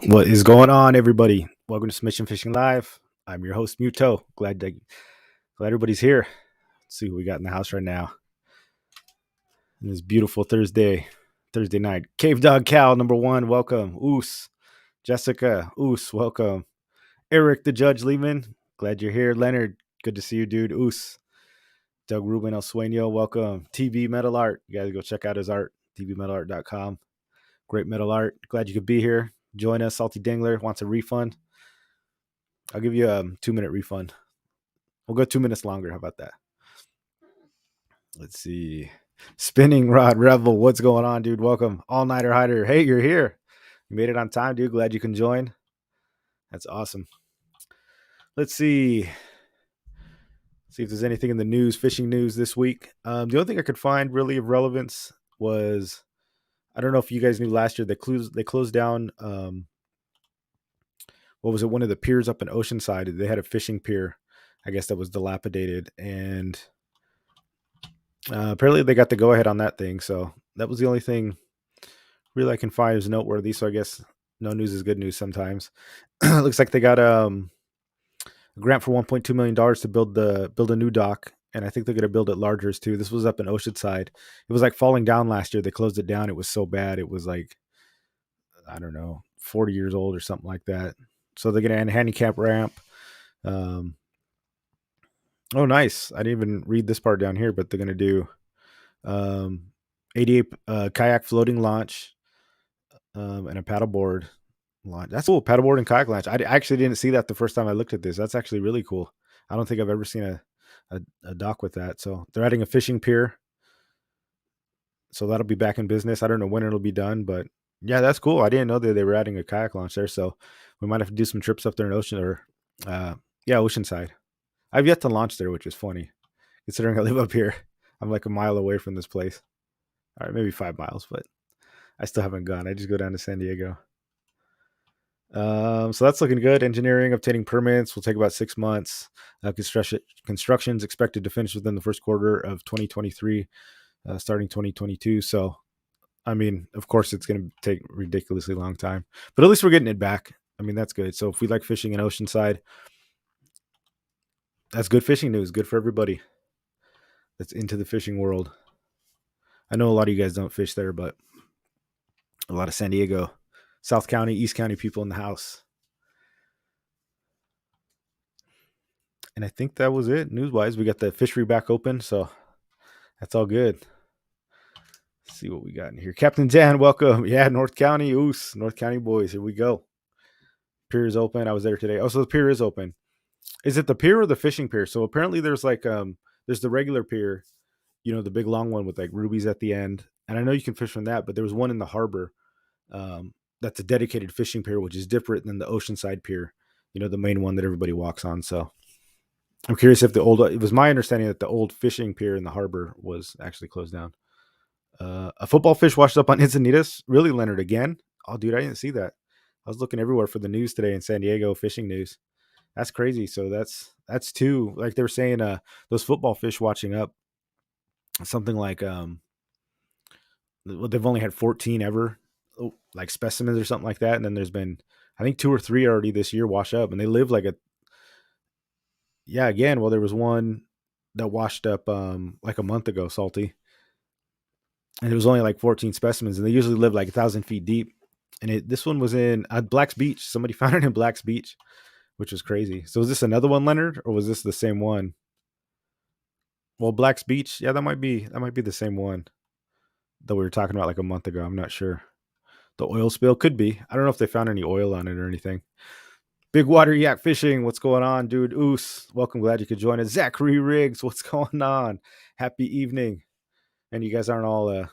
What is going on, everybody? Welcome to Submission Fishing Live. I'm your host, Muto. Glad everybody's here. Let's see who we got in the house right now. On this beautiful Thursday night. Cave Dog Cal, number one, welcome. Oos. Jessica, Oos, welcome. Eric, the Judge Lehman, glad you're here. Leonard, good to see you, dude. Oos. Doug Ruben El Sueño, welcome. TV Metal Art, you guys go check out his art, tvmetalart.com. Great metal art. Glad you could be here. Join us. Salty Dingler wants a refund. I'll give you a 2-minute refund. We'll go 2 minutes longer. How about that? Let's see. Spinning Rod Rebel, what's going on, dude? Welcome. All Nighter Hider. Hey, you're here. You made it on time, dude. Glad you can join. That's awesome. Let's see. See if there's anything in the news, fishing news this week. The only thing I could find really of relevance was, I don't know if you guys knew last year, they closed down, what was it, one of the piers up in Oceanside. They had a fishing pier, I guess, that was dilapidated, and apparently they got the go-ahead on that thing. So that was the only thing really I can find is noteworthy. So I guess no news is good news sometimes. Looks like they got a grant for $1.2 million to build a new dock, and I think they're going to build it larger too. This was up in Oceanside. It was like falling down last year. They closed it down. It was so bad. It was like, I don't know, 40 years old or something like that. So they're going to add a handicap ramp. Oh, nice. I didn't even read this part down here, but they're going to do 88 kayak floating launch and a paddleboard launch. That's cool. Paddleboard and kayak launch. I actually didn't see that the first time I looked at this. That's actually really cool. I don't think I've ever seen a dock with that. So they're adding a fishing pier. So that'll be back in business. I don't know when it'll be done, but yeah, that's cool. I didn't know that they were adding a kayak launch there. So we might have to do some trips up there in Oceanside. I've yet to launch there, which is funny considering I live up here. I'm like a mile away from this place. All right, maybe 5 miles, but I still haven't gone. I just go down to San Diego. So that's looking good. Engineering, obtaining permits will take about 6 months. Construction's expected to finish within the first quarter of 2023, starting 2022. So, I mean, of course, it's going to take a ridiculously long time, but at least we're getting it back. I mean, that's good. So if we like fishing in Oceanside, that's good fishing news. Good for everybody that's into the fishing world. I know a lot of you guys don't fish there, but a lot of San Diego, South County, East County people in the house. And I think that was it news-wise. We got the fishery back open, so that's all good. Let's see what we got in here. Captain Dan, welcome. Yeah, North County, Oos, North County boys. Here we go. Pier is open. I was there today. Oh, so the pier is open. Is it the pier or the fishing pier? So apparently there's like there's the regular pier, the big long one with like rubies at the end. And I know you can fish from that, but there was one in the harbor that's a dedicated fishing pier, which is different than the Oceanside pier, the main one that everybody walks on. So I'm curious if it was my understanding that the old fishing pier in the harbor was actually closed down. A football fish washed up on Encinitas. Really, Leonard, again? Oh, dude, I didn't see that. I was looking everywhere for the news today in San Diego, fishing news. That's crazy. So that's two. Like they were saying, those football fish watching up, something like they've only had 14 ever, like specimens or something like that. And then there's been, I think 2 or 3 already this year wash up, and they live like again. Well, there was one that washed up like a month ago, Salty, and it was only like 14 specimens, and they usually live like 1,000 feet deep. And this one was in Black's Beach. Somebody found it in Black's Beach, which was crazy. So was this another one, Leonard, or was this the same one? Well, Black's Beach, yeah, that might be the same one that we were talking about like a month ago. I'm not sure. The oil spill could be. I don't know if they found any oil on it or anything. Big Water Yak Fishing, what's going on, dude? Oos, welcome. Glad you could join us. Zachary Riggs, what's going on? Happy evening. And you guys aren't all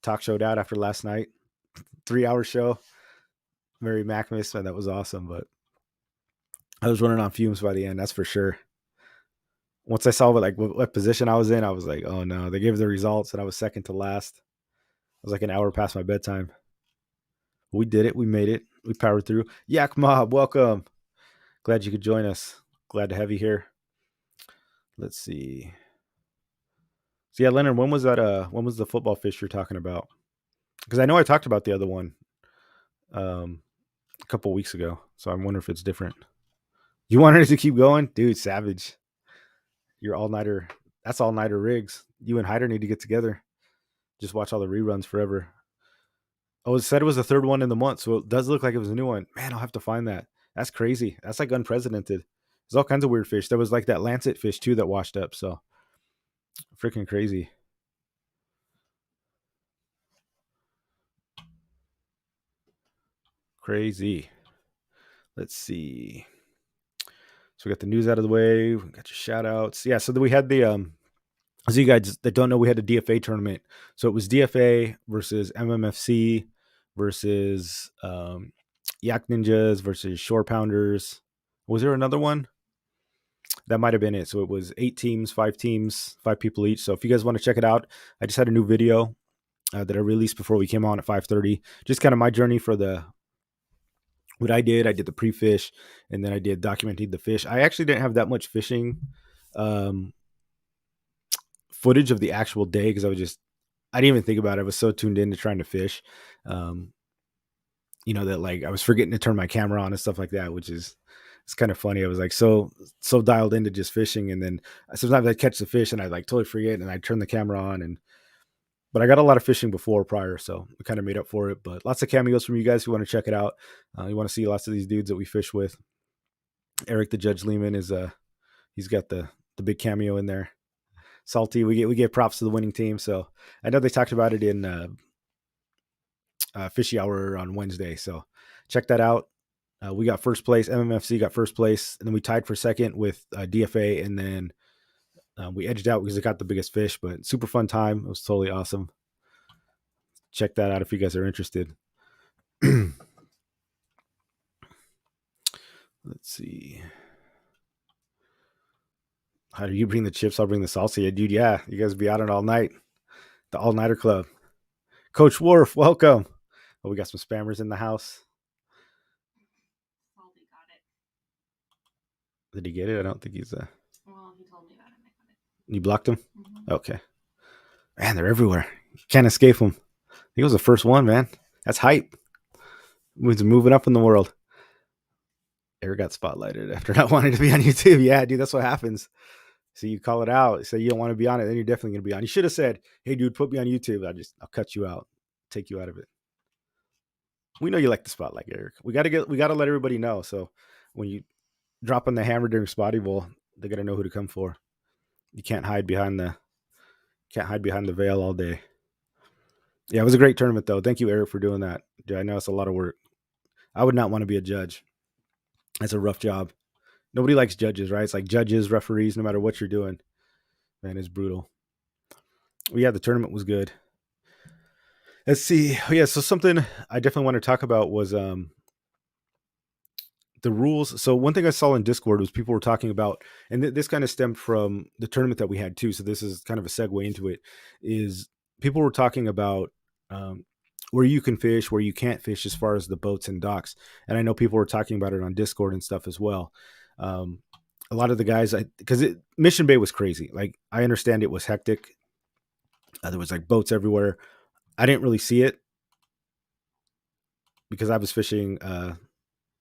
talk showed out after last night. 3-hour show. Mary Mackmas, man, that was awesome. But I was running on fumes by the end, that's for sure. Once I saw what position I was in, I was like, oh no. They gave the results and I was second to last. I was like an hour past my bedtime. We did it. We made it. We powered through. Yak Mob, welcome. Glad you could join us. Glad to have you here. Let's see. So yeah, Leonard, when was the football fish you're talking about? Because I know I talked about the other one. a couple weeks ago. So I wonder if it's different. You wanted it to keep going, dude? Savage. You're all nighter. That's all nighter rigs. You and Hyder need to get together. Just watch all the reruns forever. Oh, it said it was the third one in the month, so it does look like it was a new one. Man, I'll have to find that. That's crazy. That's like unprecedented. There's all kinds of weird fish. There was like that lancet fish too that washed up. So freaking crazy. Crazy. Let's see. So we got the news out of the way. We got your shout outs. Yeah, so we had the so you guys that don't know, we had a DFA tournament. So it was DFA versus MMFC versus Yak Ninjas versus Shore Pounders. Was there another one? That might have been it. So it was 8 teams, 5 teams, 5 people each. So if you guys want to check it out, I just had a new video that I released before we came on at 5:30. Just kind of my journey for what I did. I did the pre-fish, and then I did documenting the fish. I actually didn't have that much fishing footage of the actual day because I didn't even think about it. I was so tuned into trying to fish, that like I was forgetting to turn my camera on and stuff like that, which is it's kind of funny. I was like so dialed into just fishing, and then sometimes I catch the fish and I like totally forget, and I turn the camera on. But I got a lot of fishing prior, so we kind of made up for it. But lots of cameos from you guys who want to check it out. You want to see lots of these dudes that we fish with. Eric the Judge Lehman is he's got the big cameo in there. Salty, we get props to the winning team. So I know they talked about it in Fishy Hour on Wednesday. So check that out. We got first place. MMFC got first place, and then we tied for second with DFA, and then we edged out because it got the biggest fish. But super fun time. It was totally awesome. Check that out if you guys are interested. Let's see. How do you bring the chips? I'll bring the salsa. Yeah, dude. Yeah, you guys be out on all night. The All Nighter Club. Coach Worf, welcome. Oh, we got some spammers in the house. Salty got it. Did he get it? I don't think he's. Well, he told me about it. And I got it. You blocked him? Mm-hmm. Okay. Man, they're everywhere. You can't escape them. He was the first one, man. That's hype. He's moving up in the world. Eric got spotlighted after not wanting to be on YouTube. Yeah, dude, that's what happens. So you call it out, say you don't want to be on it, then you're definitely going to be on. You should have said, "Hey, dude, put me on YouTube. I'll cut you out, take you out of it." We know you like the spotlight, Eric. We got to let everybody know. So when you drop on the hammer during Spotty Bowl, they got to know who to come for. You can't hide behind the veil all day. Yeah, it was a great tournament though. Thank you, Eric, for doing that. I know it's a lot of work. I would not want to be a judge. That's a rough job. Nobody likes judges, right? It's like judges, referees, no matter what you're doing. Man, it's brutal. Well, yeah, the tournament was good. Let's see. Yeah, so something I definitely want to talk about was the rules. So one thing I saw in Discord was people were talking about, and this kind of stemmed from the tournament that we had too. So this is kind of a segue into it. Is people were talking about where you can fish, where you can't fish, as far as the boats and docks. And I know people were talking about it on Discord and stuff as well. A lot of the guys, because Mission Bay was crazy. Like, I understand it was hectic. There was like boats everywhere. I didn't really see it because I was fishing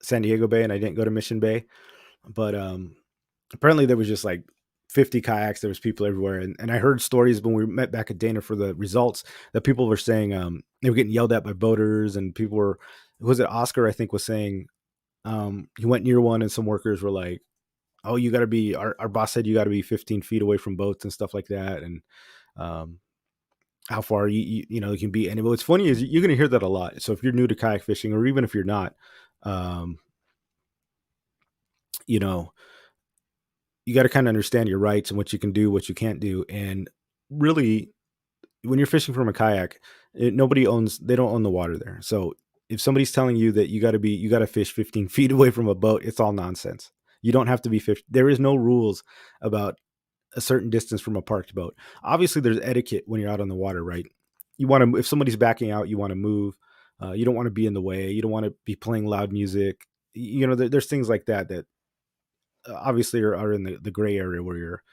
San Diego Bay and I didn't go to Mission Bay. But apparently there was just like 50 kayaks. There was people everywhere. And I heard stories when we met back at Dana for the results that people were saying they were getting yelled at by boaters, and people were, was it Oscar, I think, was saying he went near one and some workers were like, "Oh, you got to be," our boss said, "You got to be 15 feet away from boats and stuff like that." And how far you can be. And what's funny is you're going to hear that a lot. So if you're new to kayak fishing, or even if you're not, you got to kind of understand your rights and what you can do, what you can't do. And really, when you're fishing from a kayak, they don't own the water there. So if somebody's telling you that you got to fish 15 feet away from a boat, it's all nonsense. You don't have to be 50. There is no rules about a certain distance from a parked boat. Obviously there's etiquette when you're out on the water, right? You want to, if somebody's backing out, you want to move. You don't want to be in the way. You don't want to be playing loud music. There's things like that obviously are in the gray area where you're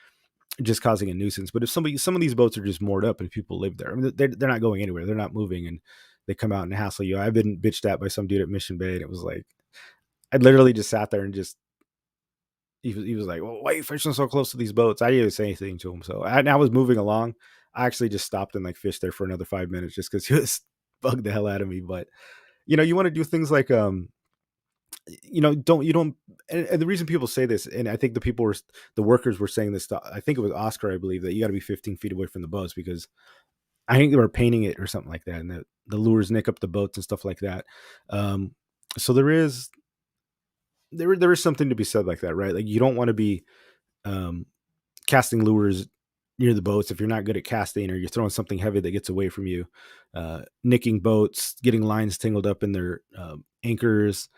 just causing a nuisance. But if some of these boats are just moored up and people live there, I mean, they're not going anywhere. They're not moving, and they come out and hassle you. I've been bitched at by some dude at Mission Bay, and it was like, I literally just sat there and just he was like, "Well, why are you fishing so close to these boats?" I didn't even say anything to him. So I was moving along. I actually just stopped and like fished there for another 5 minutes just because he was bugged the hell out of me. But you want to do things like don't you don't and the reason people say this, and I think the workers were saying this stuff. I think it was Oscar, I believe, that you got to be 15 feet away from the boats because I think they were painting it or something like that, and the lures nick up the boats and stuff like that. Um, so there is something to be said like that, right? Like you don't want to be um, casting lures near the boats if you're not good at casting or you're throwing something heavy that gets away from you, nicking boats, getting lines tangled up in their anchors.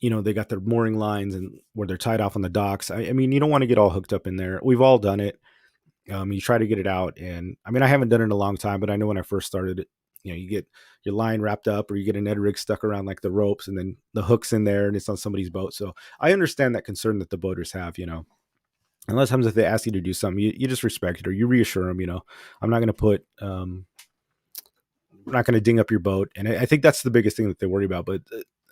They got their mooring lines and where they're tied off on the docks. I mean, you don't want to get all hooked up in there. We've all done it. You try to get it out, and I mean, I haven't done it in a long time, but I know when I first started it, you get your line wrapped up, or you get a Ned rig stuck around like the ropes, and then the hook's in there, and it's on somebody's boat. So I understand that concern that the boaters have. And a lot of times if they ask you to do something, you just respect it or you reassure them. I'm not going to we're not going to ding up your boat, and I think that's the biggest thing that they worry about. But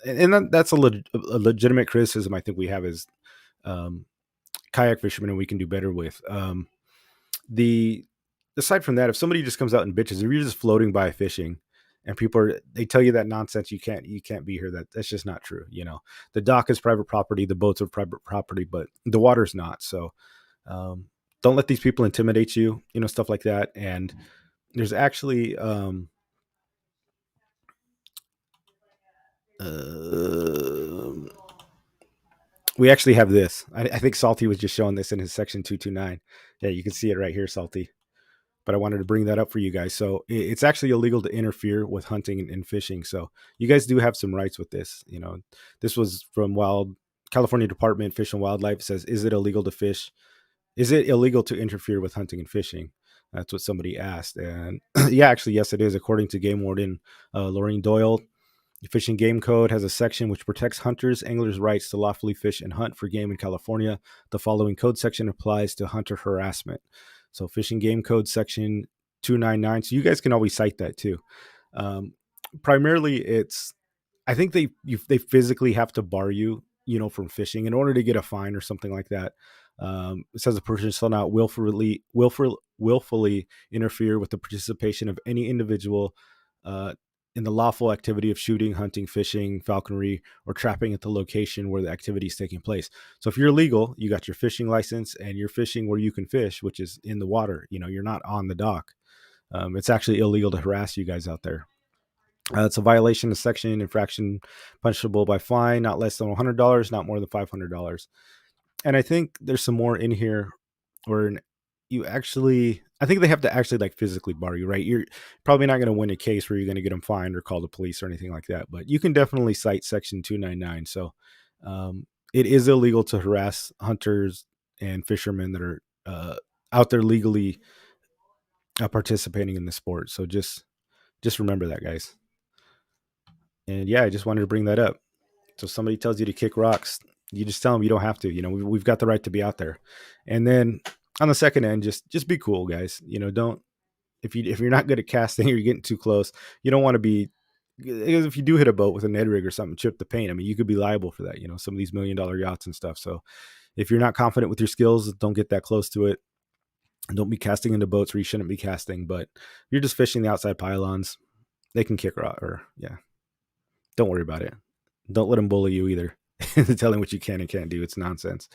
that's a legitimate criticism I think we have as um, kayak fishermen, and we can do better with. The Aside from that, if somebody just comes out and bitches, if you're just floating by fishing, and they tell you that nonsense, you can't be here. That's just not true. The dock is private property, the boats are private property, but the water's not. So um, don't let these people intimidate you. Stuff like that. And there's actually uh, we actually have this. I think Salty was just showing this in his section 229. Yeah, you can see it right here, Salty. But I wanted to bring that up for you guys. So it's actually illegal to interfere with hunting and fishing. So you guys do have some rights with this. This was from California Department of Fish and Wildlife. It says, is it illegal to fish? Is it illegal to interfere with hunting and fishing? That's what somebody asked. And yeah, actually, yes, it is. According to Game Warden Lorraine Doyle, the Fish and Game Code has a section which protects hunters, anglers' rights to lawfully fish and hunt for game in California. The following code section applies to hunter harassment. So, Fish and Game Code section 299. So, you guys can always cite that too. Primarily, I think they physically have to bar you, from fishing in order to get a fine or something like that. It says a person shall not willfully interfere with the participation of any individual in the lawful activity of shooting, hunting, fishing, falconry, or trapping at the location where the activity is taking place. So if you're legal, you got your fishing license and you're fishing where you can fish, which is in the water. You're not on the dock. It's actually illegal to harass you guys out there. It's a violation of section infraction punishable by fine, not less than $100, not more than $500. And I think there's some more in here where I think they have to actually like physically bar you, right? You're probably not going to win a case where you're going to get them fined or call the police or anything like that, but you can definitely cite section 299. So it is illegal to harass hunters and fishermen that are out there legally participating in the sport. So just remember that, guys. And yeah, I just wanted to bring that up. So if somebody tells you to kick rocks, you just tell them you don't have to. We've got the right to be out there. And then on the second end, just be cool, guys. Don't if you're not good at casting or you're getting too close, you don't want to be. Because if you do hit a boat with a Ned rig or something, chip the paint. I mean, you could be liable for that. Some of these $1 million yachts and stuff. So if you're not confident with your skills, don't get that close to it. Don't be casting into boats where you shouldn't be casting. But you're just fishing the outside pylons. They can kick rock, or yeah. Don't worry about it. Don't let them bully you either. Telling what you can and can't do. It's nonsense.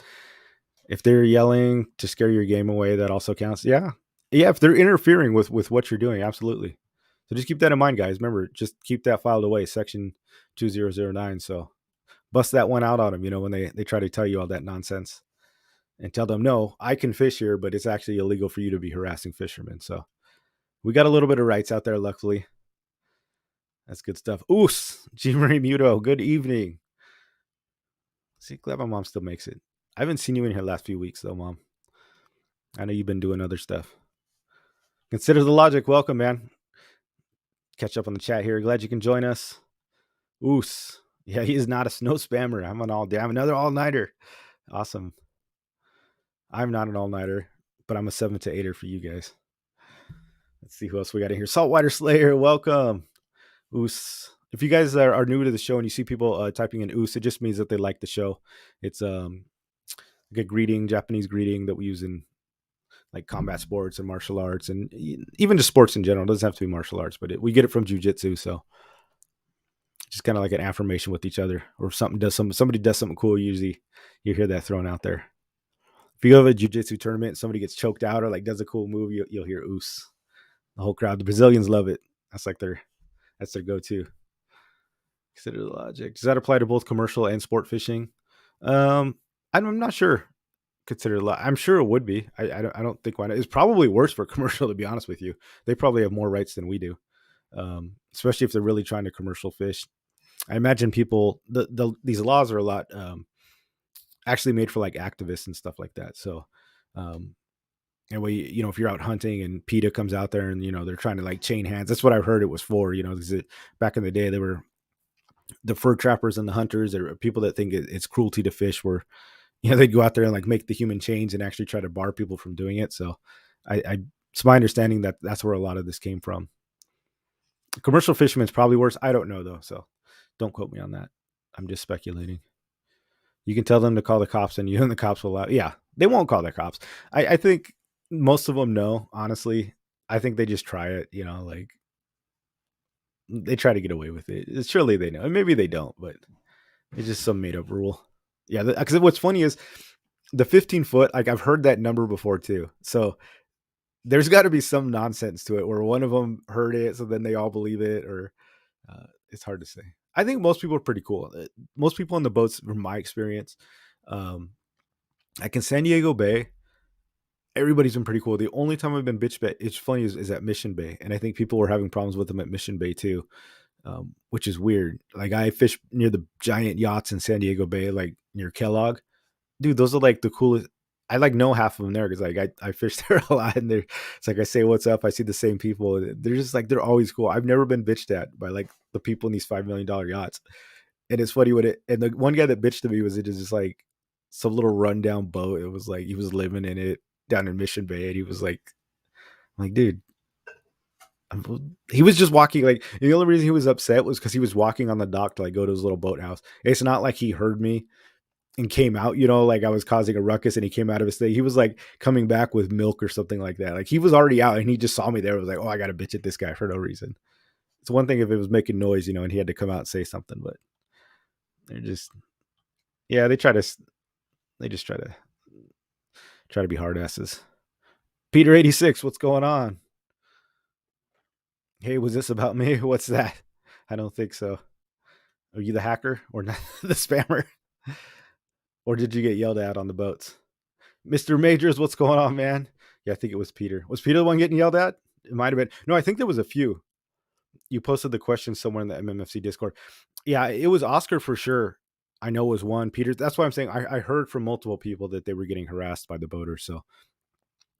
If they're yelling to scare your game away, that also counts. Yeah. Yeah. If they're interfering with what you're doing, absolutely. So just keep that in mind, guys. Remember, just keep that filed away, section 2009. So bust that one out on them, when they try to tell you all that nonsense and tell them, no, I can fish here, but it's actually illegal for you to be harassing fishermen. So we got a little bit of rights out there, luckily. That's good stuff. Oos, G. Marie Muto, good evening. See, glad my mom still makes it. I haven't seen you in here last few weeks, though, Mom. I know you've been doing other stuff. Consider the logic. Welcome, man. Catch up on the chat here. Glad you can join us. Oos. Yeah, he is not a snow spammer. I'm another all-nighter. Awesome. I'm not an all-nighter, but I'm a 7 to 8er for you guys. Let's see who else we got in here. Saltwater Slayer, welcome. Oos. If you guys are new to the show and you see people typing in "oos," it just means that they like the show. It's like a greeting, Japanese greeting that we use in like combat sports and martial arts and even just sports in general. It doesn't have to be martial arts, but we get it from jujitsu. So just kind of like an affirmation with each other, or if somebody does something cool. Usually, you hear that thrown out there. If you go to a jujitsu tournament, somebody gets choked out or like does a cool move, you'll hear "oos." The whole crowd. The Brazilians love it. That's their go-to. Consider the logic. Does that apply to both commercial and sport fishing? Um, I'm not sure. Consider I'm sure it would be. I don't think why not. It's probably worse for commercial, to be honest with you. They probably have more rights than we do, especially if they're really trying to commercial fish. I imagine people these laws are a lot actually made for like activists and stuff like that. So, um, and if you're out hunting and PETA comes out there and they're trying to like chain hands. That's what I've heard it was for. Back in the day, they were the fur trappers and the hunters, or people that think it's cruelty to fish, where they'd go out there and like make the human chains and actually try to bar people from doing it. So I it's my understanding that that's where a lot of this came from. Commercial fishermen's probably worse. I don't know though, so don't quote me on that. I'm just speculating. You can tell them to call the cops, and the cops will allow. Yeah, they won't call the cops. I think most of them know. Honestly, I think they just try it. Like they try to get away with it. Surely they know, and maybe they don't, but it's just some made up rule. Yeah, because what's funny is the 15-foot. Like I've heard that number before too. So there's got to be some nonsense to it where one of them heard it, so then they all believe it, or it's hard to say. I think most people are pretty cool. Most people on the boats, from my experience, um, like in San Diego Bay, everybody's been pretty cool. The only time I've been bitch bet, it's funny, is at Mission Bay, and I think people were having problems with them at Mission Bay too, which is weird. Like I fish near the giant yachts in San Diego Bay, like near Kellogg. Dude, those are like the coolest. I like know half of them there because like I fish there a lot, and it's like I say what's up. I see the same people. They're just like they're always cool. I've never been bitched at by like the people in these $5 million yachts, and it's funny and the one guy that bitched to me was it is just like some little rundown boat. It was like he was living in it down in Mission Bay, and he was like, I'm like, dude, he was just walking. Like the only reason he was upset was because he was walking on the dock to like go to his little boathouse. It's not like he heard me and came out, like I was causing a ruckus and he came out of his thing. He was like coming back with milk or something like that. Like he was already out and he just saw me there. It was like, oh, I got to bitch at this guy for no reason. It's one thing if it was making noise, and he had to come out and say something, but they're just, yeah, they just try to be hard asses. Peter 86, what's going on? Hey, was this about me? What's that? I don't think so. Are you the hacker or not the spammer? Or did you get yelled at on the boats? Mr. Majors, what's going on, man? Yeah, I think it was Peter. Was Peter the one getting yelled at? It might have been. No, I think there was a few. You posted the question somewhere in the MMFC Discord. Yeah, it was Oscar for sure. I know it was one. Peter, that's why I'm saying I heard from multiple people that they were getting harassed by the boaters. So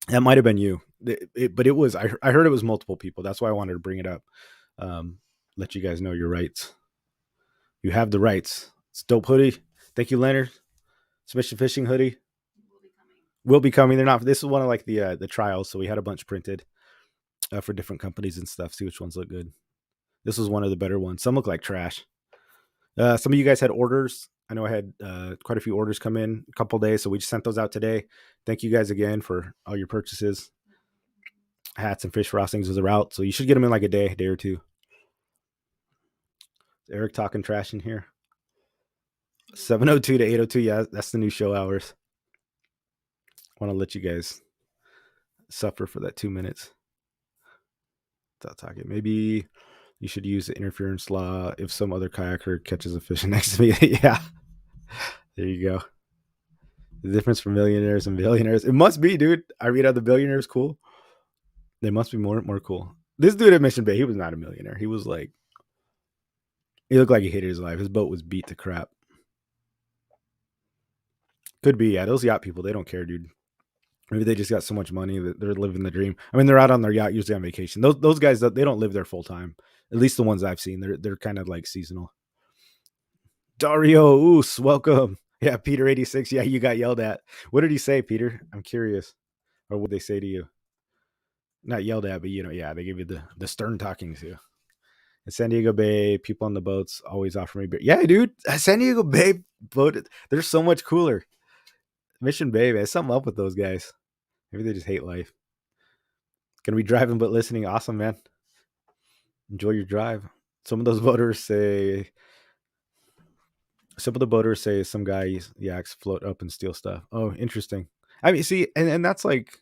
that might have been you. But it was, I heard it was multiple people. That's why I wanted to bring it up. Um, let you guys know your rights. You have the rights. It's dope hoodie. Thank you, Leonard. Submission fishing hoodie. Will be coming. They're not. This is one of like the trials, so we had a bunch printed for different companies and stuff. See which ones look good. This was one of the better ones. Some look like trash. Some of you guys had orders. I know I had quite a few orders come in a couple days, so we just sent those out today. Thank you guys again for all your purchases. Hats and fish frostings was a route, so you should get them in like a day or two. Is Eric talking trash in here? 7:02 to 8:02. Yeah, that's the new show hours. I want to let you guys suffer for that 2 minutes. Without talking. Maybe you should use the interference law if some other kayaker catches a fish next to me. Yeah. There you go. The difference for millionaires and billionaires. It must be, dude. I read how the billionaires cool. They must be more cool. This dude at Mission Bay, he was not a millionaire. He was like, he looked like he hated his life. His boat was beat to crap. Could be, yeah. Those yacht people, they don't care, dude. Maybe they just got so much money that they're living the dream. I mean, they're out on their yacht usually on vacation. Those guys, they don't live there full time. At least the ones I've seen, they're kind of like seasonal. Dario Oos, welcome. Yeah, Peter 86. Yeah, you got yelled at. What did he say, Peter? I'm curious. Or what did they say to you? Not yelled at, but yeah, they give you the stern talking to. In San Diego Bay, people on the boats always offer me beer. Yeah, dude, San Diego Bay boat, they're so much cooler. Mission Bay, man, something up with those guys. Maybe they just hate life. Gonna be driving but listening. Awesome, man. Enjoy your drive. Some of those boaters say, some of the boaters say some guys yaks float up and steal stuff. Oh, interesting. I mean, see, and that's like,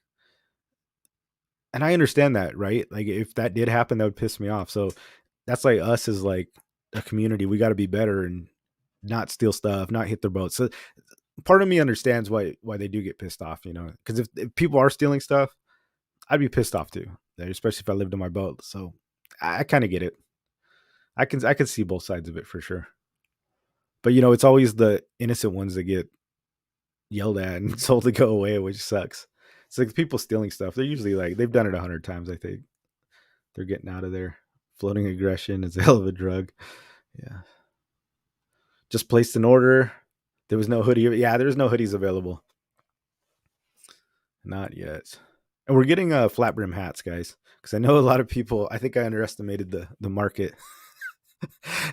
and I understand that, right? Like, if that did happen, that would piss me off. So that's like us as like a community. We got to be better and not steal stuff, not hit their boats. So part of me understands why they do get pissed off, because if people are stealing stuff, I'd be pissed off too, especially if I lived on my boat. So I kind of get it. I can see both sides of it for sure. But it's always the innocent ones that get yelled at and told to go away, which sucks. It's like people stealing stuff. They're usually like they've done it 100 times. I think they're getting out of there. Floating aggression is a hell of a drug. Yeah. Just placed an order. There was no hoodie. Yeah, there's no hoodies available. Not yet. And we're getting flat brim hats, guys, because I know a lot of people. I think I underestimated the market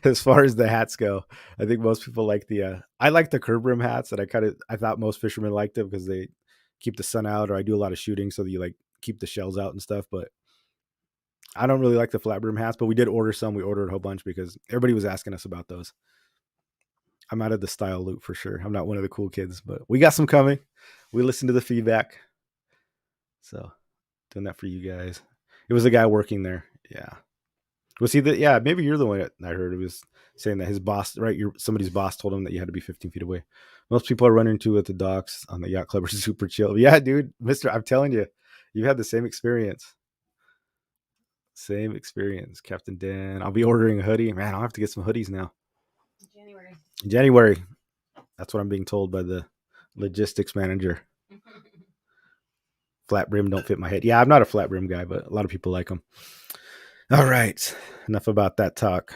as far as the hats go. I think most people like the. I like the curb rim hats, and I thought most fishermen liked them because they keep the sun out, or I do a lot of shooting, so that you like keep the shells out and stuff. But I don't really like the flat brim hats. But we did order some. We ordered a whole bunch because everybody was asking us about those. I'm out of the style loop for sure. I'm not one of the cool kids, but we got some coming. We listened to the feedback. So doing that for you guys. It was a guy working there. Yeah. Was he yeah, maybe you're the one that I heard. It was saying that his boss, right? Somebody's boss told him that you had to be 15 feet away. Most people are running into at the docks on the yacht club are super chill. Yeah, dude, I'm telling you, you've had the same experience. Same experience, Captain Dan. I'll be ordering a hoodie. Man, I'll have to get some hoodies now. January. That's what I'm being told by the logistics manager. Flat brim don't fit my head. Yeah, I'm not a flat brim guy, but a lot of people like them. All right. Enough about that talk.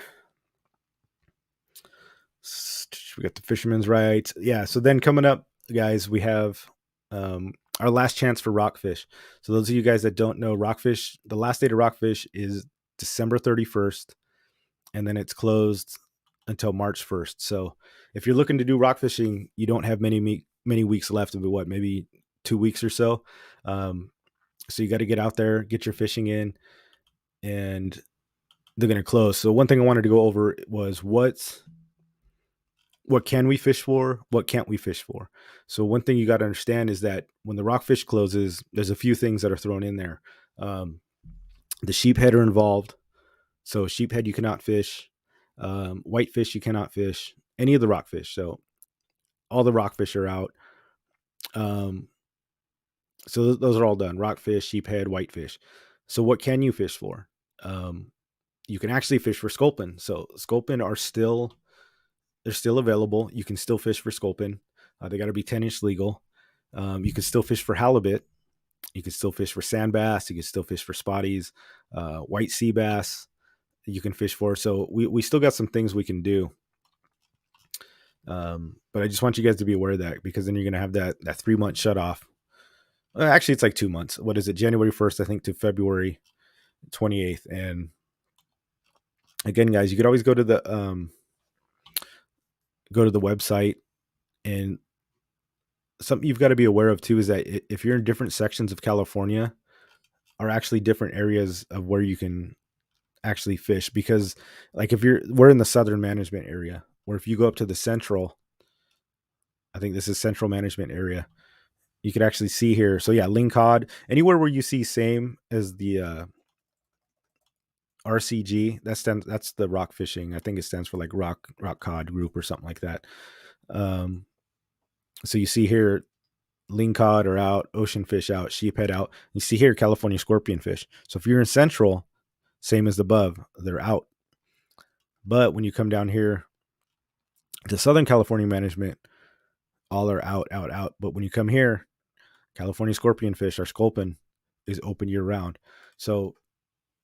We got the fisherman's rights. Yeah. So then coming up, guys, we have our last chance for rockfish. So those of you guys that don't know, rockfish, the last day to rockfish is December 31st, and then it's closed until March 1st. So if you're looking to do rock fishing, you don't have many weeks left of it. Maybe 2 weeks or so. So you got to get out there, get your fishing in, and they're going to close. So one thing I wanted to go over was what can we fish for? What can't we fish for? So one thing you got to understand is that when the rockfish closes, there's a few things that are thrown in there. The sheephead are involved. So sheephead you cannot fish. Whitefish you cannot fish. Any of the rockfish. So all the rockfish are out. So those are all done. Rockfish, sheephead, whitefish. So what can you fish for? You can actually fish for sculpin. So sculpin are still available. You can still fish for sculpin. They got to be 10-inch legal. You can still fish for halibut. You can still fish for sand bass. You can still fish for spotties, white sea bass. You can fish for. So we still got some things we can do. But I just want you guys to be aware of that, because then you're going to have that 3-month shut off. Actually, it's like 2 months. What is it? January 1st, I think, to February 28th. And again, guys, you could always go to the website, and something you've got to be aware of too is that if you're in different sections of California, are actually different areas of where you can actually fish. Because like we're in the southern management area, where if you go up to the central, I think this is central management area, you could actually see here. So yeah, lingcod, anywhere where you see same as the RCG, that's the rock fishing. I think it stands for like rock cod group or something like that. So you see here, lingcod are out, ocean fish out, sheephead out. You see here, California scorpion fish. So if you're in central, same as above, they're out. But when you come down here to Southern California management, all are out. But when you come here, California scorpion fish, our sculpin, is open year round. So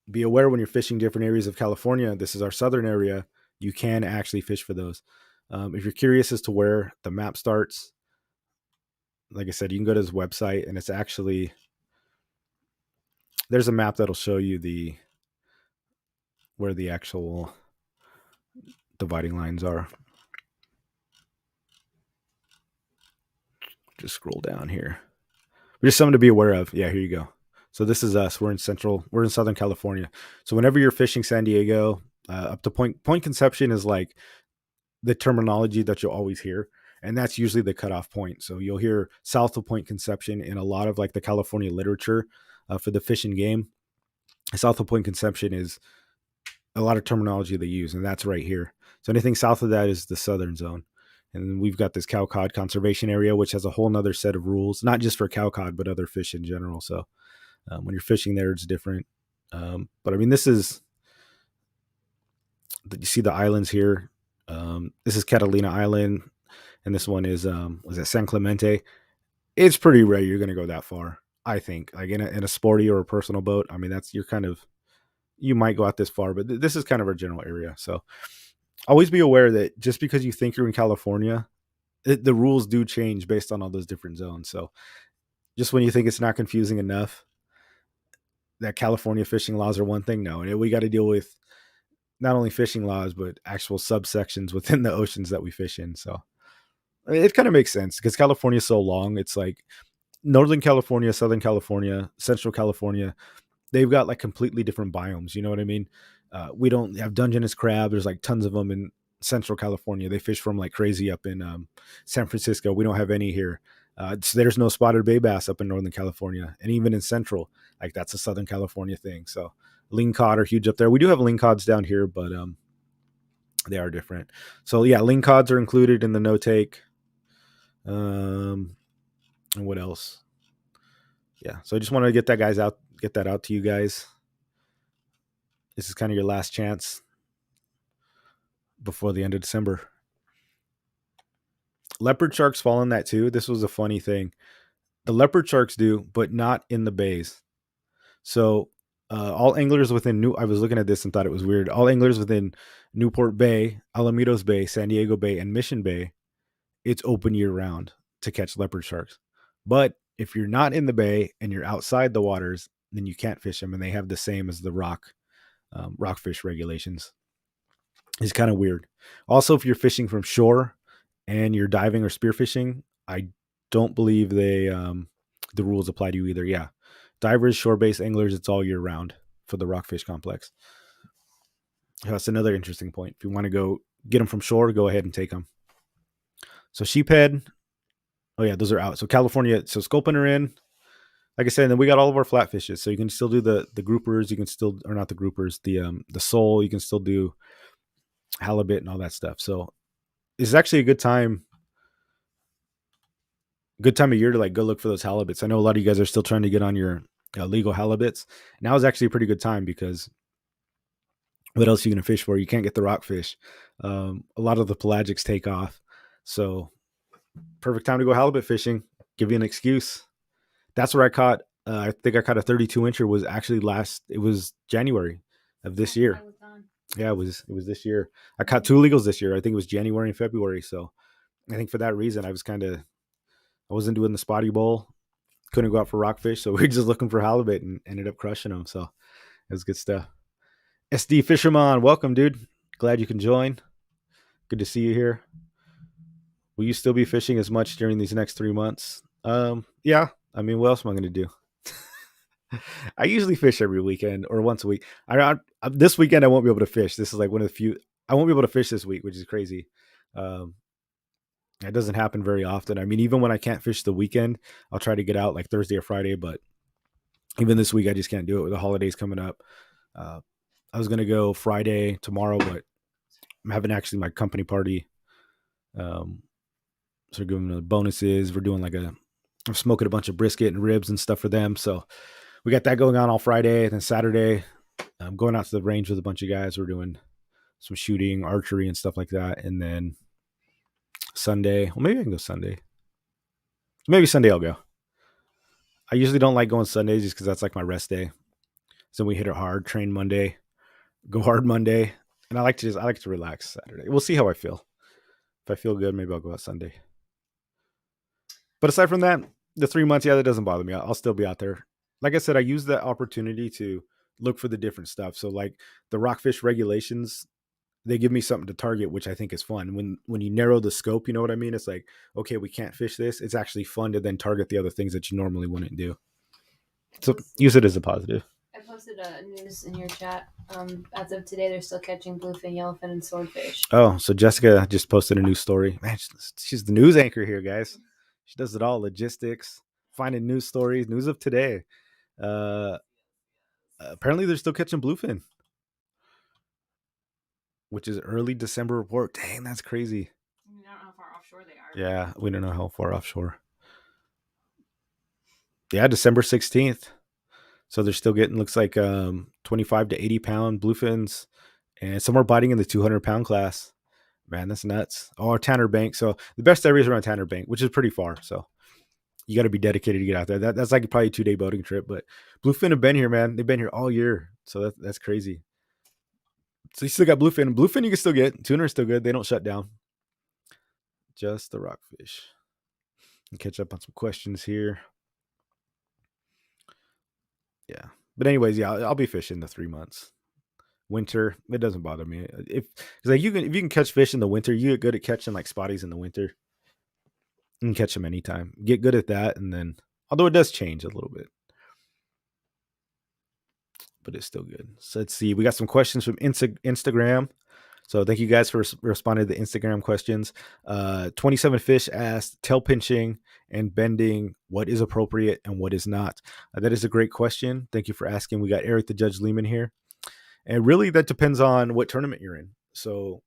be aware when you're fishing different areas of California. This is our southern area. You can actually fish for those. If you're curious as to where the map starts, like I said, you can go to his website, and it's actually, there's a map that'll show you where the actual dividing lines are. Just scroll down here. Just something to be aware of. Yeah, here you go. So this is us. We're in Southern California. So whenever you're fishing San Diego, up to Point Conception is like the terminology that you'll always hear, and that's usually the cutoff point. So you'll hear south of Point Conception in a lot of like the California literature for the fish and game. South of Point Conception is a lot of terminology they use, and that's right here. So anything south of that is the southern zone. And then we've got this cow cod conservation area, which has a whole nother set of rules, not just for cow cod, but other fish in general. So when you're fishing there, it's different. But I mean, this is, you see the islands here. This is Catalina Island, and this one is, was it San Clemente? It's pretty rare you're going to go that far, I think. Like in a sporty or a personal boat, I mean, you might go out this far, but this is kind of our general area. So always be aware that just because you think you're in California, the rules do change based on all those different zones. So just when you think it's not confusing enough that California fishing laws are one thing, no, we got to deal with not only fishing laws, but actual subsections within the oceans that we fish in. So it kind of makes sense because California is so long. It's like Northern California, Southern California, Central California, they've got like completely different biomes. You know what I mean? We don't have Dungeness crab. There's like tons of them in Central California. They fish from like crazy up in San Francisco. We don't have any here. So there's no spotted bay bass up in Northern California, and even in Central, like that's a Southern California thing. So ling cod are huge up there. We do have ling cods down here, but they are different. So yeah, ling cods are included in the no take. And what else? Yeah. So I just wanted to get that out to you guys. This is kind of your last chance before the end of December. Leopard sharks fall in that too. This was a funny thing. The leopard sharks do, but not in the bays. So all anglers within I was looking at this and thought it was weird. All anglers within Newport Bay, Alamitos Bay, San Diego Bay, and Mission Bay, it's open year round to catch leopard sharks. But if you're not in the bay and you're outside the waters, then you can't fish them, and they have the same as the rockfish regulations. It's kind of weird. Also, if you're fishing from shore and you're diving or spearfishing, I don't believe the rules apply to you either. Yeah, divers, shore-based anglers, it's all year round for the rockfish complex. That's another interesting point. If you want to go get them from shore, go ahead and take them. So sheephead, oh yeah, those are out. So California, so sculpin are in. Like I said, and then we got all of our flatfishes. So you can still do the groupers. You can still, or not the groupers, the sole. You can still do halibut and all that stuff. So it's actually a good time of year to like go look for those halibuts. I know a lot of you guys are still trying to get on your legal halibuts. Now is actually a pretty good time because what else are you going to fish for? You can't get the rockfish. A lot of the pelagics take off. So perfect time to go halibut fishing. Give you an excuse. That's where I caught. I think I caught a 32 incher. Was actually it was January of this year. Yeah, it was this year. I caught two illegals this year. I think it was January and February. So I think for that reason, I wasn't doing the spotty bowl. Couldn't go out for rockfish. So we were just looking for halibut and ended up crushing them. So it was good stuff. SD Fisherman, welcome, dude. Glad you can join. Good to see you here. Will you still be fishing as much during these next 3 months? Yeah. I mean, what else am I going to do? I usually fish every weekend or once a week. This weekend I won't be able to fish. This is like one of the few I won't be able to fish this week, which is crazy. It doesn't happen very often. I mean, even when I can't fish the weekend, I'll try to get out like Thursday or Friday. But even this week, I just can't do it with the holidays coming up. I was gonna go Friday tomorrow, but I'm having actually my company party. So we're giving the bonuses. We're doing I'm smoking a bunch of brisket and ribs and stuff for them. So we got that going on all Friday. And then Saturday, I'm going out to the range with a bunch of guys. We're doing some shooting, archery, and stuff like that. And then Sunday, well, maybe I can go Sunday. Maybe Sunday I'll go. I usually don't like going Sundays just because that's like my rest day. So we hit it hard, train Monday, go hard Monday, and I like to relax Saturday. We'll see how I feel. If I feel good, maybe I'll go out Sunday. But aside from that, the 3 months, yeah, that doesn't bother me. I'll still be out there. Like I said, I use that opportunity to look for the different stuff. So like the rockfish regulations, they give me something to target, which I think is fun. When you narrow the scope, you know what I mean? It's like, okay, we can't fish this. It's actually fun to then target the other things that you normally wouldn't do. So use it as a positive. I posted a news in your chat. As of today, they're still catching bluefin, yellowfin, and swordfish. Oh, so Jessica just posted a news story. Man, she's the news anchor here, guys. She does it all: logistics, finding news stories, news of today. Uh, apparently, they're still catching bluefin, which is early December report. Dang, that's crazy. I don't know how far offshore they are. Yeah, we don't know how far offshore. Yeah, December 16th. So they're still getting, looks like 25 to 80 pound bluefins, and some are biting in the 200-pound class. Man, that's nuts. Oh, Tanner Bank. So the best area is around Tanner Bank, which is pretty far. So you got to be dedicated to get out there. That's like probably a 2-day boating trip. But bluefin have been here, man. They've been here all year. So that's crazy. So you still got bluefin. Bluefin you can still get. Tuna are still good. They don't shut down. Just the rockfish. And catch up on some questions here. Yeah. But anyways, yeah, I'll be fishing the 3 months. Winter, it doesn't bother me. If like if you can catch fish in the winter, you get good at catching like spotties in the winter. You can catch them anytime. Get good at that, and then although it does change a little bit, but it's still good. So let's see. We got some questions from Instagram. So thank you guys for responding to the Instagram questions. 27 Fish asked, tail pinching and bending, what is appropriate and what is not? That is a great question. Thank you for asking. We got Eric the Judge Lehman here. And really that depends on what tournament you're in. So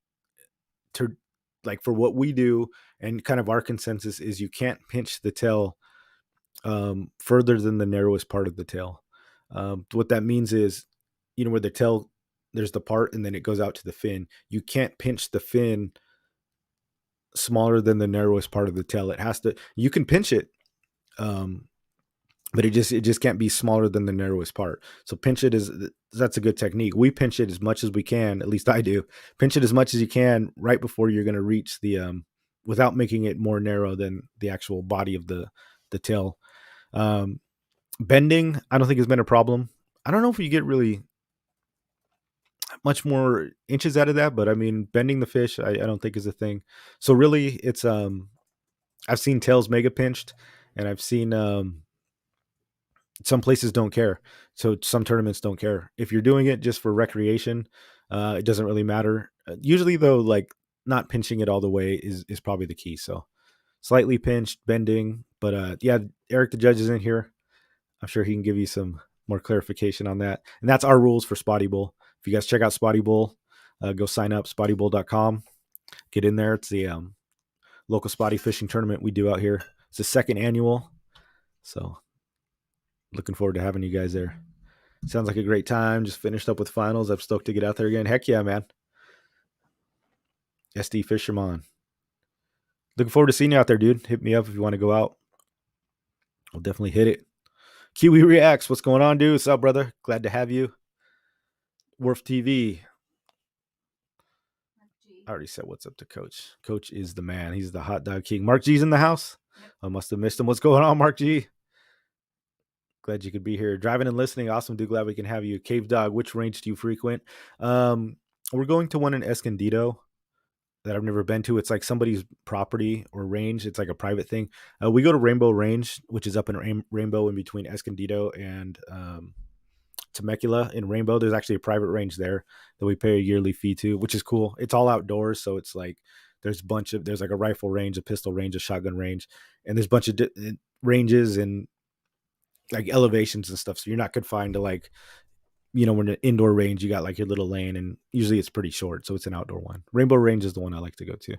to like for what we do and kind of our consensus is you can't pinch the tail further than the narrowest part of the tail. What that means is, where the tail, there's the part and then it goes out to the fin. You can't pinch the fin smaller than the narrowest part of the tail. It has to, you can pinch it, but it just can't be smaller than the narrowest part. So pinch it that's a good technique. We pinch it as much as we can, at least I do. Pinch it as much as you can right before you're going to reach the without making it more narrow than the actual body of the tail. Bending, I don't think has been a problem. I don't know if you get really much more inches out of that, but I mean, bending the fish, I don't think is a thing. So really, it's I've seen tails mega pinched, and I've seen some places don't care. So some tournaments don't care. If you're doing it just for recreation, it doesn't really matter. Usually, though, like not pinching it all the way is probably the key. So slightly pinched, bending, but yeah, Eric the Judge is in here. I'm sure he can give you some more clarification on that. And that's our rules for Spotty Bowl. If you guys check out Spotty Bowl, go sign up, spottybowl.com. Get in there. It's the local spotty fishing tournament we do out here. It's the second annual. So looking forward to having you guys there. Sounds like a great time. Just finished up with finals. I'm stoked to get out there again. Heck yeah, man. SD Fisherman. Looking forward to seeing you out there, dude. Hit me up if you want to go out. I'll definitely hit it. Kiwi Reacts. What's going on, dude? What's up, brother? Glad to have you. Worf TV. I already said what's up to Coach. Coach is the man. He's the hot dog king. Mark G's in the house. Yep. I must have missed him. What's going on, Mark G? Glad you could be here. Driving and listening. Awesome, dude. Glad we can have you. Cave Dog, which range do you frequent? We're going to one in Escondido that I've never been to. It's like somebody's property or range. It's like a private thing. We go to Rainbow Range, which is up in Rainbow in between Escondido and Temecula. In Rainbow, there's actually a private range there that we pay a yearly fee to, which is cool. It's all outdoors, so it's like there's like a rifle range, a pistol range, a shotgun range, and there's a bunch of ranges and like elevations and stuff. So you're not confined to like, when an indoor range, you got like your little lane, and usually it's pretty short, so it's an outdoor one. Rainbow Range is the one I like to go to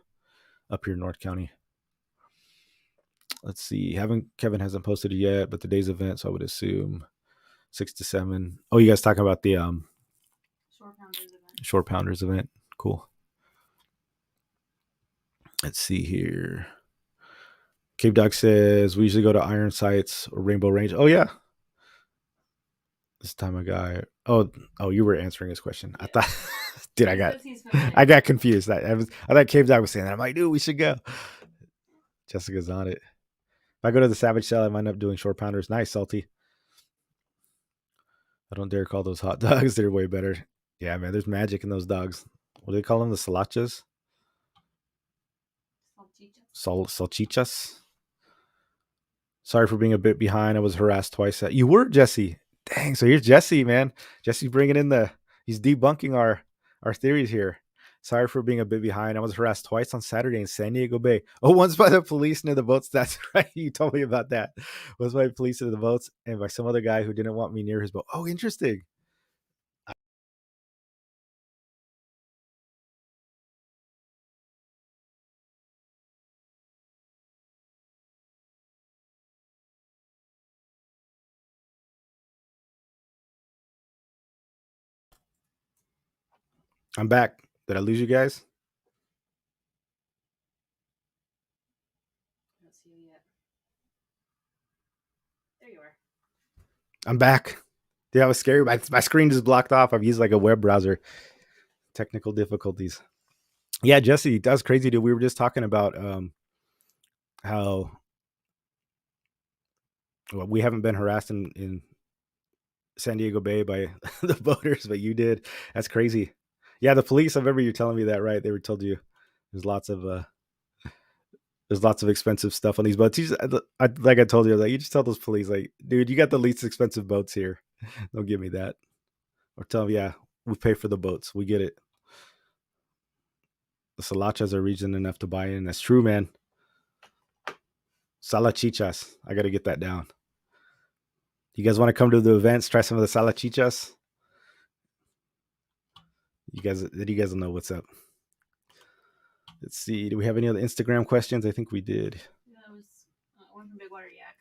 up here in North County. Let's see. Kevin hasn't posted it yet, but today's event, so I would assume 6 to 7. Oh, you guys talking about the Shore Pounders event. Cool. Let's see here. Cave Dog says we usually go to Iron Sights or Rainbow Range. Oh yeah. This time Oh, you were answering his question. Yeah. I thought, dude, I got confused. I thought Cave Dog was saying that. I'm like, dude, we should go. Jessica's on it. If I go to the Savage Cell, I might end up doing Shore Pounders. Nice, Salty. I don't dare call those hot dogs. They're way better. Yeah, man, there's magic in those dogs. What do they call them? The salachas? Salchichas? Sorry for being a bit behind. I was harassed twice. You were Jesse. Dang. So here's Jesse, man. Jesse bringing in he's debunking our theories here. Sorry for being a bit behind. I was harassed twice on Saturday in San Diego Bay. Oh, once by the police near the boats. That's right. You told me about that. Once by the police near the boats and by some other guy who didn't want me near his boat. Oh, interesting. I'm back. Did I lose you guys? I don't see you yet. There you are. I'm back. Yeah, I was scary. My screen just blocked off. I've used like a web browser. Technical difficulties. Yeah, Jesse, that's crazy, dude. We were just talking about how we haven't been harassed in San Diego Bay by the boaters, but you did. That's crazy. Yeah, the police. I remember you telling me that, right? They were told you there's lots of expensive stuff on these boats. Like I told you, like you just tell those police, like, dude, you got the least expensive boats here. Don't give me that. Or tell them, yeah, we pay for the boats. We get it. The salachas are reason enough to buy in. That's true, man. Salachichas. I got to get that down. You guys want to come to the events? Try some of the salachichas. You guys will know what's up. Let's see. Do we have any other Instagram questions? I think we did. Yeah, that was one from Big Water Yak.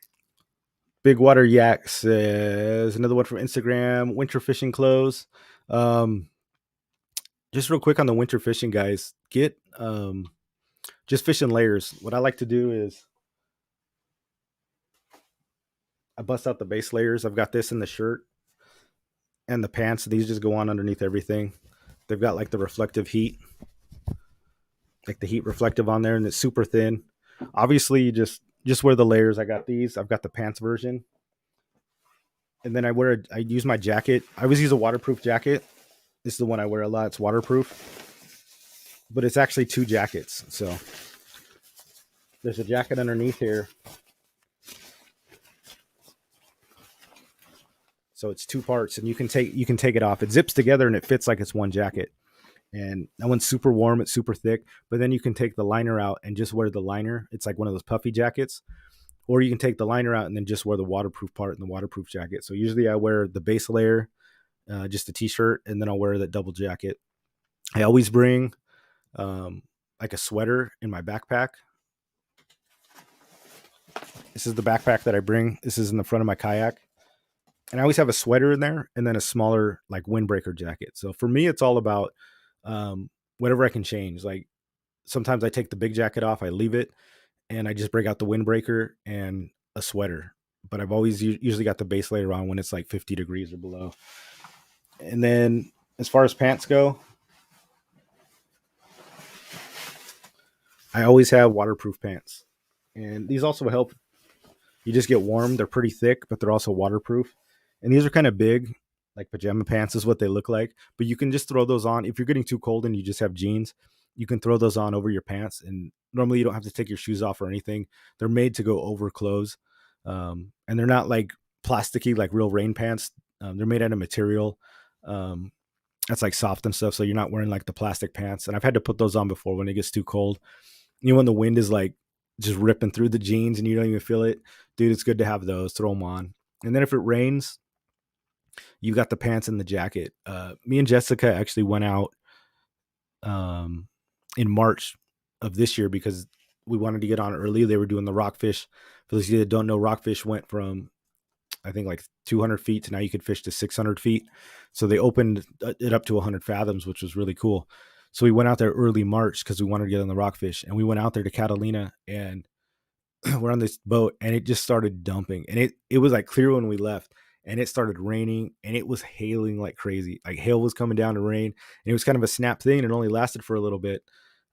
Big Water Yak says another one from Instagram. Winter fishing clothes. Just real quick on the winter fishing, guys. Get just fish in layers. What I like to do is I bust out the base layers. I've got this in the shirt and the pants. These just go on underneath everything. They've got like the reflective heat, like the heat reflective on there, and it's super thin. Obviously, you just wear the layers. I got these. I've got the pants version, and then I use my jacket. I always use a waterproof jacket. This is the one I wear a lot. It's waterproof, but it's actually two jackets. So there's a jacket underneath here. So it's two parts, and you can take it off. It zips together and it fits like it's one jacket. And that one's super warm. It's super thick. But then you can take the liner out and just wear the liner. It's like one of those puffy jackets. Or you can take the liner out and then just wear the waterproof part in the waterproof jacket. So usually I wear the base layer, just a t-shirt, and then I'll wear that double jacket. I always bring like a sweater in my backpack. This is the backpack that I bring. This is in the front of my kayak. And I always have a sweater in there and then a smaller like windbreaker jacket. So for me, it's all about whatever I can change. Like sometimes I take the big jacket off, I leave it, and I just break out the windbreaker and a sweater. But I've always usually got the base layer on when it's like 50 degrees or below. And then as far as pants go, I always have waterproof pants. And these also help. You just get warm. They're pretty thick, but they're also waterproof. And these are kind of big, like pajama pants is what they look like. But you can just throw those on. If you're getting too cold and you just have jeans, you can throw those on over your pants. And normally you don't have to take your shoes off or anything. They're made to go over clothes. And they're not like plasticky, like real rain pants. They're made out of material that's like soft and stuff. So you're not wearing like the plastic pants. And I've had to put those on before when it gets too cold. You know, when the wind is like just ripping through the jeans and you don't even feel it, dude, it's good to have those. Throw them on. And then if it rains, you got the pants and the jacket. Me and Jessica actually went out in March of this year because we wanted to get on early. They were doing the rockfish. For those of you that don't know, rockfish went from I think like 200 feet to now you could fish to 600 feet. So they opened it up to 100 fathoms, which was really cool. So we went out there early March because we wanted to get on the rockfish, and we went out there to Catalina, and we're on this boat, and it just started dumping, and it was like clear when we left, and it started raining, and it was hailing like crazy. Like hail was coming down to rain, and it was kind of a snap thing, and it only lasted for a little bit.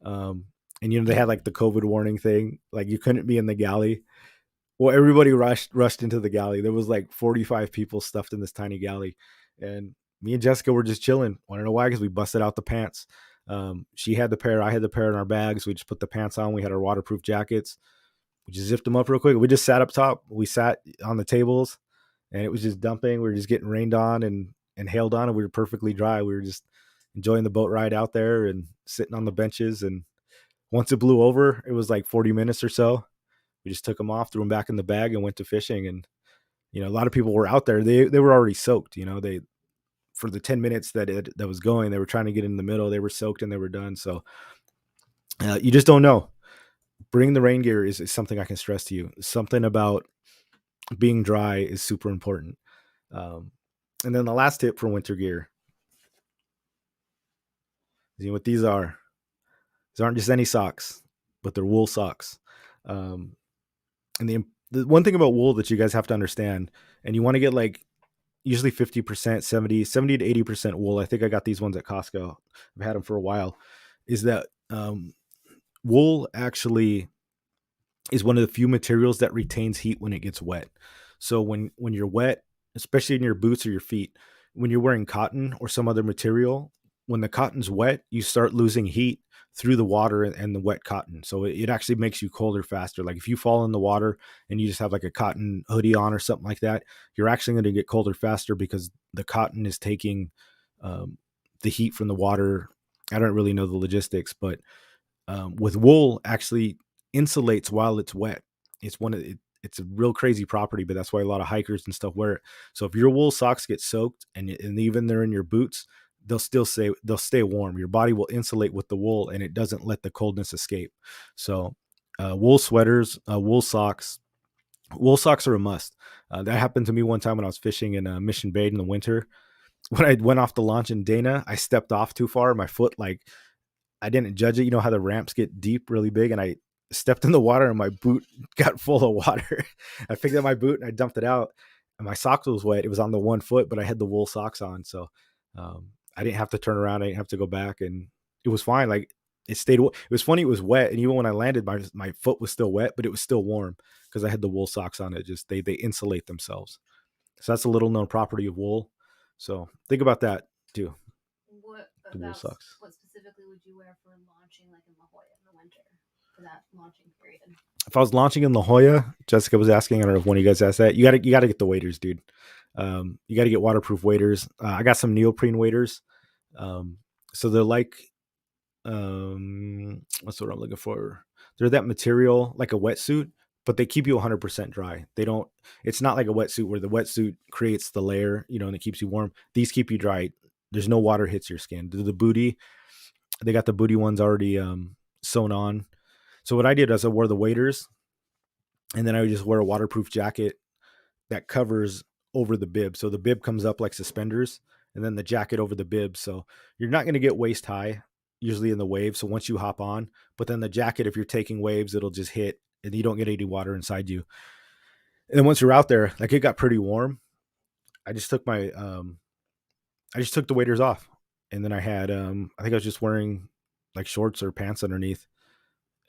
And you know they had like the COVID warning thing, like you couldn't be in the galley. Well, everybody rushed into the galley. There was like 45 people stuffed in this tiny galley. And me and Jessica were just chilling. Want to know why? Because we busted out the pants. She had the pair, I had the pair in our bags. We just put the pants on. We had our waterproof jackets. We just zipped them up real quick. We just sat up top. We sat on the tables, and it was just dumping. We were just getting rained on and hailed on, and we were perfectly dry. We were just enjoying the boat ride out there and sitting on the benches. And once it blew over, it was like 40 minutes or so. We just took them off, threw them back in the bag, and went to fishing. And a lot of people were out there. They were already soaked. They for the 10 minutes that was going, they were trying to get in the middle. They were soaked and they were done. So you just don't know. Bring the rain gear is something I can stress to you. Something about being dry is super important. And then the last tip for winter gear, what these are. These aren't just any socks, but they're wool socks. And the one thing about wool that you guys have to understand, and you want to get like usually 50%, 70 to 80% wool. I think I got these ones at Costco. I've had them for a while. Is that wool actually is one of the few materials that retains heat when it gets wet. So when you're wet, especially in your boots or your feet, when you're wearing cotton or some other material, when the cotton's wet, you start losing heat through the water and the wet cotton. So it actually makes you colder faster. Like if you fall in the water and you just have like a cotton hoodie on or something like that, you're actually going to get colder faster because the cotton is taking the heat from the water. I don't really know the logistics, but with wool actually insulates while it's wet. It's a real crazy property, but that's why a lot of hikers and stuff wear it. So if your wool socks get soaked and even they're in your boots, they'll stay warm. Your body will insulate with the wool and it doesn't let the coldness escape. So wool sweaters, wool socks are a must. That happened to me one time when I was fishing in Mission Bay in the winter. When I went off the launch in Dana, I stepped off too far. My foot, like, I didn't judge it. You know how the ramps get deep, really big, and I stepped in the water and my boot got full of water. I picked up my boot and I dumped it out, and my socks was wet. It was on the one foot, but I had the wool socks on, so I didn't have to turn around. I didn't have to go back, and it was fine. Like it stayed. It was funny. It was wet, and even when I landed, my foot was still wet, but it was still warm because I had the wool socks on. It just they insulate themselves. So that's a little known property of wool. So think about that too. What The wool about socks. what specifically would you wear for launching, like in La Jolla in the winter, for that launching period? If I was launching in La Jolla, Jessica was asking. I don't know if one of you guys asked that. You got to get the waders, dude. You got to get waterproof waders. I got some neoprene waders. So they're like, what's what I'm looking for? They're that material like a wetsuit, but they keep you 100% dry. They don't. It's not like a wetsuit where the wetsuit creates the layer, and it keeps you warm. These keep you dry. There's no water hits your skin. The booty, they got the booty ones already sewn on. So what I did is I wore the waders, and then I would just wear a waterproof jacket that covers over the bib. So the bib comes up like suspenders, and then the jacket over the bib. So you're not going to get waist high usually in the wave. So once you hop on, but then the jacket, if you're taking waves, it'll just hit and you don't get any water inside you. And then once you're out there, like it got pretty warm. I just took the waders off, and then I had I think I was just wearing like shorts or pants underneath,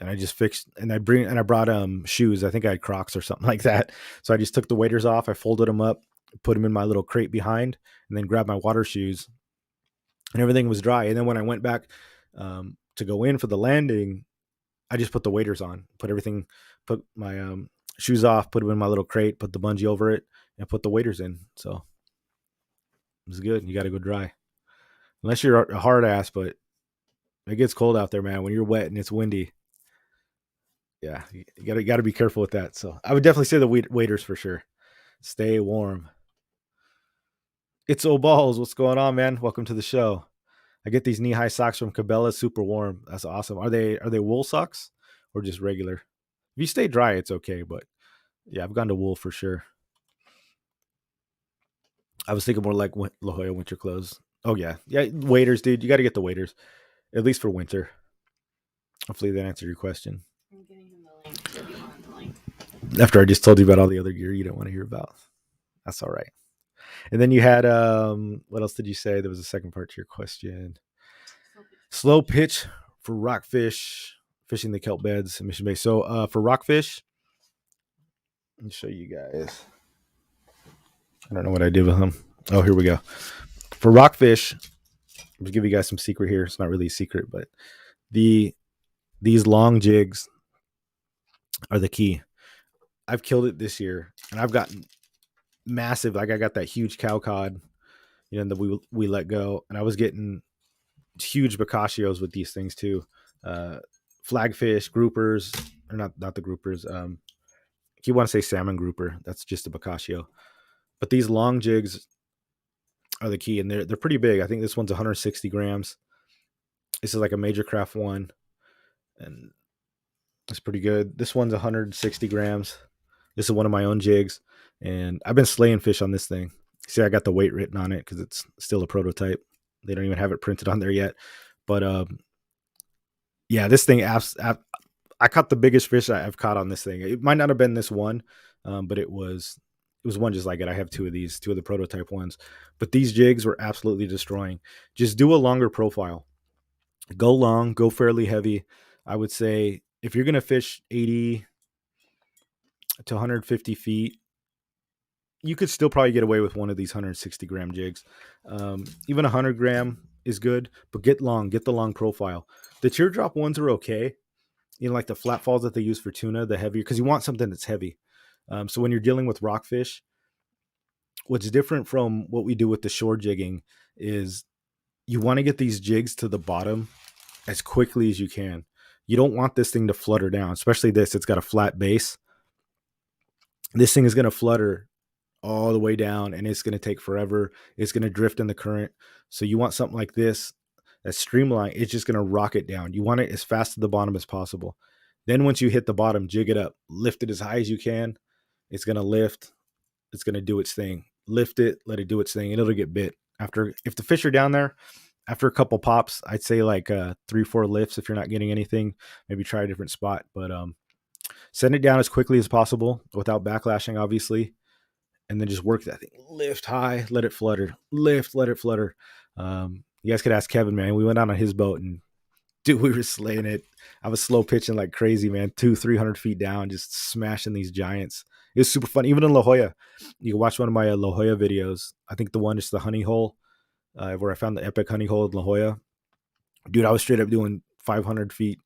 and I just fixed and I brought shoes. I think I had Crocs or something like that. So I just took the waders off, I folded them up, put them in my little crate behind, and then grabbed my water shoes, and everything was dry. And then when I went back to go in for the landing, I just put the waders on, put my shoes off, put them in my little crate, put the bungee over it, and put the waders in. So it was good. You got to go dry, unless you're a hard ass, but it gets cold out there, man. When you're wet and it's windy, yeah, you got to be careful with that. So I would definitely say the waders for sure. Stay warm. It's O Balls. What's going on, man? Welcome to the show. I get these knee-high socks from Cabela, super warm. That's awesome. Are they wool socks or just regular? If you stay dry, it's okay, but yeah, I've gone to wool for sure. I was thinking more like La Jolla winter clothes. Oh yeah, waders, dude. You got to get the waders, at least for winter. Hopefully that answered your question. I'm giving him the link, so if you want the link. After I just told you about all the other gear you don't want to hear about, that's all right. And then you had what else did you say? There was a second part to your question. Slow pitch for rockfish, fishing the kelp beds in Mission Bay. So for rockfish, let me show you guys. I don't know what I did with them. Oh, here we go. For rockfish, I'll give you guys some secret here. It's not really a secret, but the these long jigs are the key. I've killed it this year, and I've gotten massive. Like I got that huge cow cod, that we let go, and I was getting huge bocaccios with these things too. Uh, Flagfish, groupers, or not the groupers. If you want to say salmon grouper, that's just a boccaccio. But these long jigs are the key, and they're pretty big. I think this one's 160 grams. This is like a major craft one, and it's pretty good. This one's 160 grams. This is one of my own jigs, and I've been slaying fish on this thing. See, I got the weight written on it because it's still a prototype. They don't even have it printed on there yet. But yeah, this thing, I caught the biggest fish I've caught on this thing. It might not have been this one, but it was one just like it. I have two of the prototype ones. But these jigs were absolutely destroying. Just do a longer profile. Go long, go fairly heavy. I would say if you're going to fish 80 to 150 feet, you could still probably get away with one of these 160-gram jigs. Even 100-gram is good, but get the long profile. The teardrop ones are okay. Like the flat falls that they use for tuna, the heavier, because you want something that's heavy. So when you're dealing with rockfish, what's different from what we do with the shore jigging is you want to get these jigs to the bottom as quickly as you can. You don't want this thing to flutter down, especially this. It's got a flat base. This thing is going to flutter all the way down, and it's going to take forever. It's going to drift in the current. So you want something like this that's streamlined. It's just going to rock it down. You want it as fast to the bottom as possible. Then once you hit the bottom, jig it up. Lift it as high as you can. It's going to lift. It's going to do its thing. Lift it, let it do its thing, and it'll get bit. If the fish are down there, after a couple pops, I'd say like 3-4 lifts. If you're not getting anything, maybe try a different spot. But send it down as quickly as possible without backlashing, obviously. And then just work that thing. Lift high, let it flutter. Lift, let it flutter. You guys could ask Kevin, man. We went out on his boat, and dude, we were slaying it. I was slow pitching like crazy, man. 200-300 feet down, just smashing these giants. It was super fun. Even in La Jolla, you can watch one of my La Jolla videos. I think the one is the honey hole, where I found the epic honey hole in La Jolla. Dude, I was straight up doing 500 feet,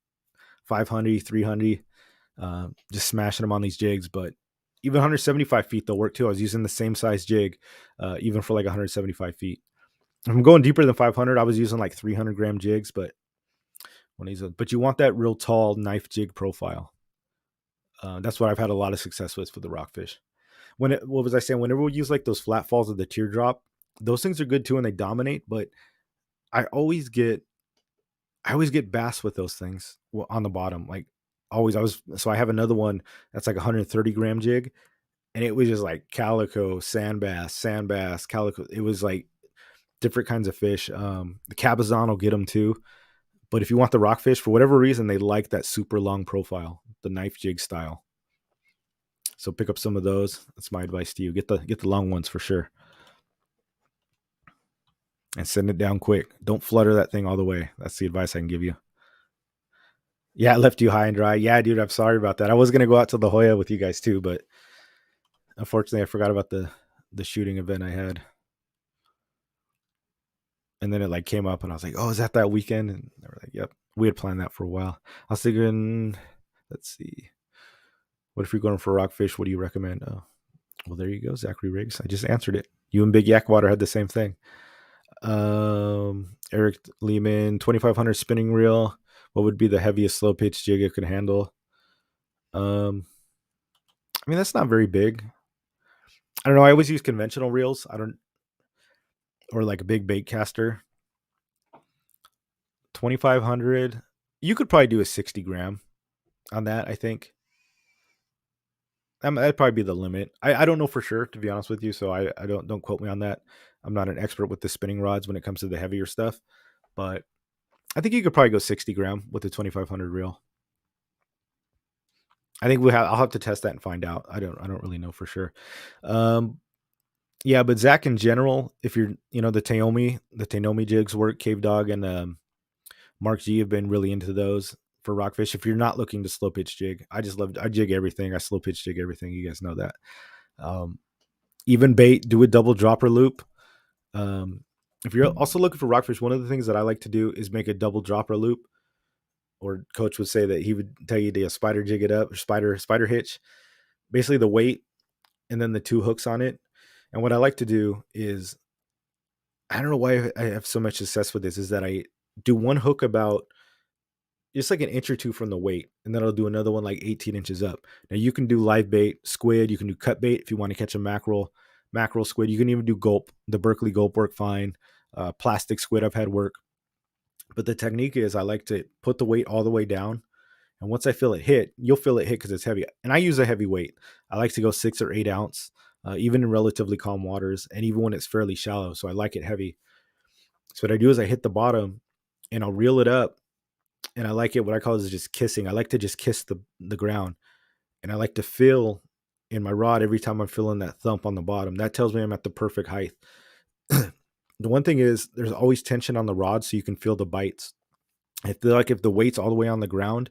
500, 300, just smashing them on these jigs. But even 175 feet, they'll work too. I was using the same size jig, even for like 175 feet. If I'm going deeper than 500, I was using like 300-gram jigs, but you want that real tall knife jig profile. That's what I've had a lot of success with for the rockfish. What was I saying? Whenever we use like those flat falls of the teardrop, those things are good too, and they dominate. But I always get bass with those things on the bottom. Like always, I have another one that's like 130-gram jig, and it was just like calico, sand bass, calico. It was like different kinds of fish. The cabezon will get them too. But if you want the rockfish, for whatever reason, they like that super long profile, the knife jig style. So pick up some of those. That's my advice to you. Get the long ones for sure. And send it down quick. Don't flutter that thing all the way. That's the advice I can give you. Yeah, it left you high and dry. Yeah, dude, I'm sorry about that. I was going to go out to La Jolla with you guys too, but unfortunately I forgot about the shooting event I had. And then it like came up and I was like, oh, is that weekend? And they were like, yep. We had planned that for a while. I was thinking, let's see. What if you're going for rockfish? What do you recommend? Oh, well, there you go, Zachary Riggs. I just answered it. You and Big Yakwater had the same thing. Eric Lehman, 2500 spinning reel. What would be the heaviest slow pitch jig it could handle? I mean, that's not very big. I don't know. I always use conventional reels. Or like a big bait caster. 2500. You could probably do a 60-gram on that, I think. That'd probably be the limit. I don't know for sure, to be honest with you. So I don't quote me on that. I'm not an expert with the spinning rods when it comes to the heavier stuff, but I think you could probably go 60-gram with the 2500 reel. I think I'll have to test that and find out. I don't really know for sure. Yeah, but Zach, in general, if you're, the Tainomi jigs work. Cave Dog and Mark G have been really into those for rockfish. If you're not looking to slow pitch jig, I jig everything. I slow pitch jig everything. You guys know that. Even bait, do a double dropper loop. If you're also looking for rockfish, one of the things that I like to do is make a double dropper loop. Or coach would say that he would tell you to spider jig it up or spider hitch. Basically the weight and then the two hooks on it. And what I like to do is, I don't know why I have so much success with this, is that I do one hook about just like an inch or two from the weight, and then I'll do another one like 18 inches up. Now you can do live bait, squid, you can do cut bait if you want to catch a mackerel squid. You can even do gulp. The Berkeley gulp work fine. Plastic squid I've had work. But the technique is I like to put the weight all the way down. And once I feel it hit, you'll feel it hit because it's heavy. And I use a heavy weight. I like to go 6 or 8 ounce, even in relatively calm waters, and even when it's fairly shallow. So I like it heavy. So what I do is I hit the bottom and I'll reel it up. And I like it, what I call is just kissing. I like to just kiss the ground. And I like to feel in my rod every time I'm feeling that thump on the bottom. That tells me I'm at the perfect height. The one thing is there's always tension on the rod so you can feel the bites. I feel like if the weight's all the way on the ground,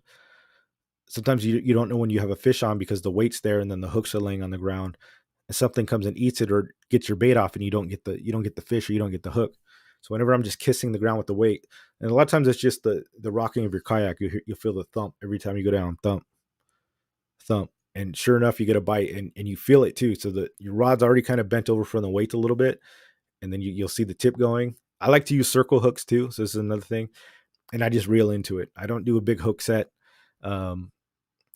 sometimes you don't know when you have a fish on because the weight's there and then the hooks are laying on the ground. And something comes and eats it or gets your bait off and you don't get the fish or you don't get the hook. So whenever I'm just kissing the ground with the weight, and a lot of times it's just the rocking of your kayak, you'll feel the thump every time you go down, thump, thump. And sure enough, you get a bite and you feel it too. So your rod's already kind of bent over from the weight a little bit. And then you'll see the tip going. I like to use circle hooks too. So this is another thing. And I just reel into it. I don't do a big hook set. So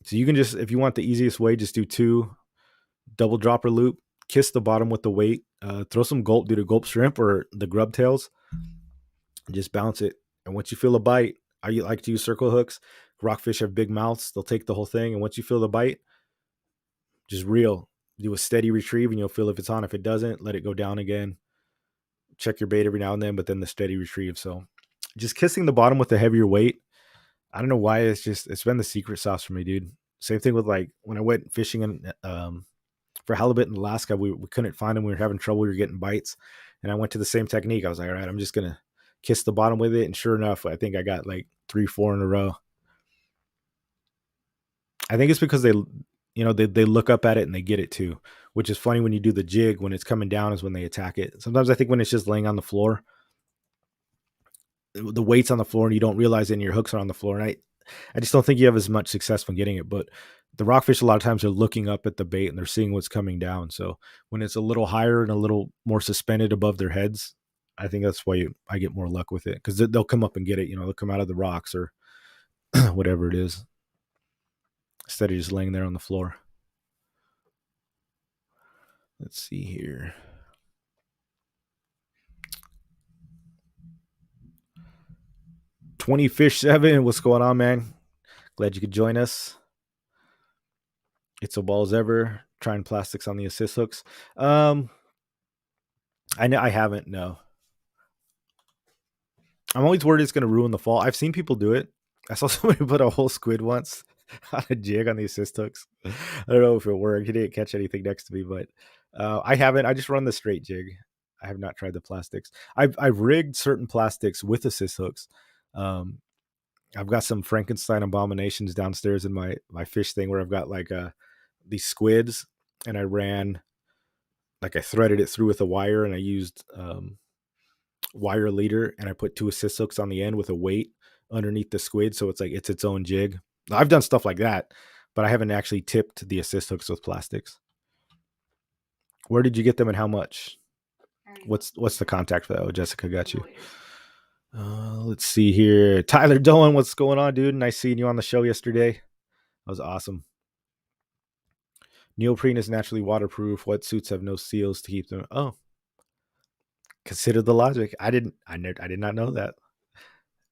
you can just, if you want the easiest way, just do 2 double dropper loop, kiss the bottom with the weight, throw some gulp, do the gulp shrimp or the grub tails, just bounce it. And once you feel a bite, I like to use circle hooks. Rockfish have big mouths. They'll take the whole thing. And once you feel the bite, just reel, do a steady retrieve and you'll feel if it's on. If it doesn't, let it go down again. Check your bait every now and then, but then the steady retrieve. So just kissing the bottom with the heavier weight. I don't know why it's been the secret sauce for me, dude. Same thing with like when I went fishing in, for halibut in Alaska, we couldn't find them. We were having trouble. We were getting bites. And I went to the same technique. I was like, all right, I'm just going to kiss the bottom with it. And sure enough, I think I got like 3-4 in a row. I think it's because they look up at it and they get it too, which is funny when you do the jig, when it's coming down is when they attack it. Sometimes I think when it's just laying on the floor, the weight's on the floor and you don't realize it and your hooks are on the floor. And I just don't think you have as much success when getting it. But the rockfish a lot of times are looking up at the bait and they're seeing what's coming down. So when it's a little higher and a little more suspended above their heads, I think that's why I get more luck with it, because they'll come up and get it. They'll come out of the rocks or whatever it is, instead of just laying there on the floor. Let's see here. $20Fish7, what's going on, man? Glad you could join us. It's a ball as ever. Trying plastics on the assist hooks. I know I haven't. No, I'm always worried it's going to ruin the fall. I've seen people do it. I saw somebody put a whole squid once on a jig on the assist hooks. I don't know if it worked. He didn't catch anything next to me, but I haven't. I just run the straight jig. I have not tried the plastics. I've rigged certain plastics with assist hooks. I've got some Frankenstein abominations downstairs in my fish thing where I've got like these squids, and I threaded it through with a wire, and I used wire leader, and I put 2 assist hooks on the end with a weight underneath the squid, so it's like it's its own jig. I've done stuff like that, but I haven't actually tipped the assist hooks with plastics. Where did you get them and how much? What's the contact for that? Oh, Jessica got you. Let's see here. Tyler Doan, what's going on, dude? Nice seeing you on the show yesterday. That was awesome. Neoprene is naturally waterproof. Wetsuits have no seals to keep them. Oh, consider the logic. I did not know that.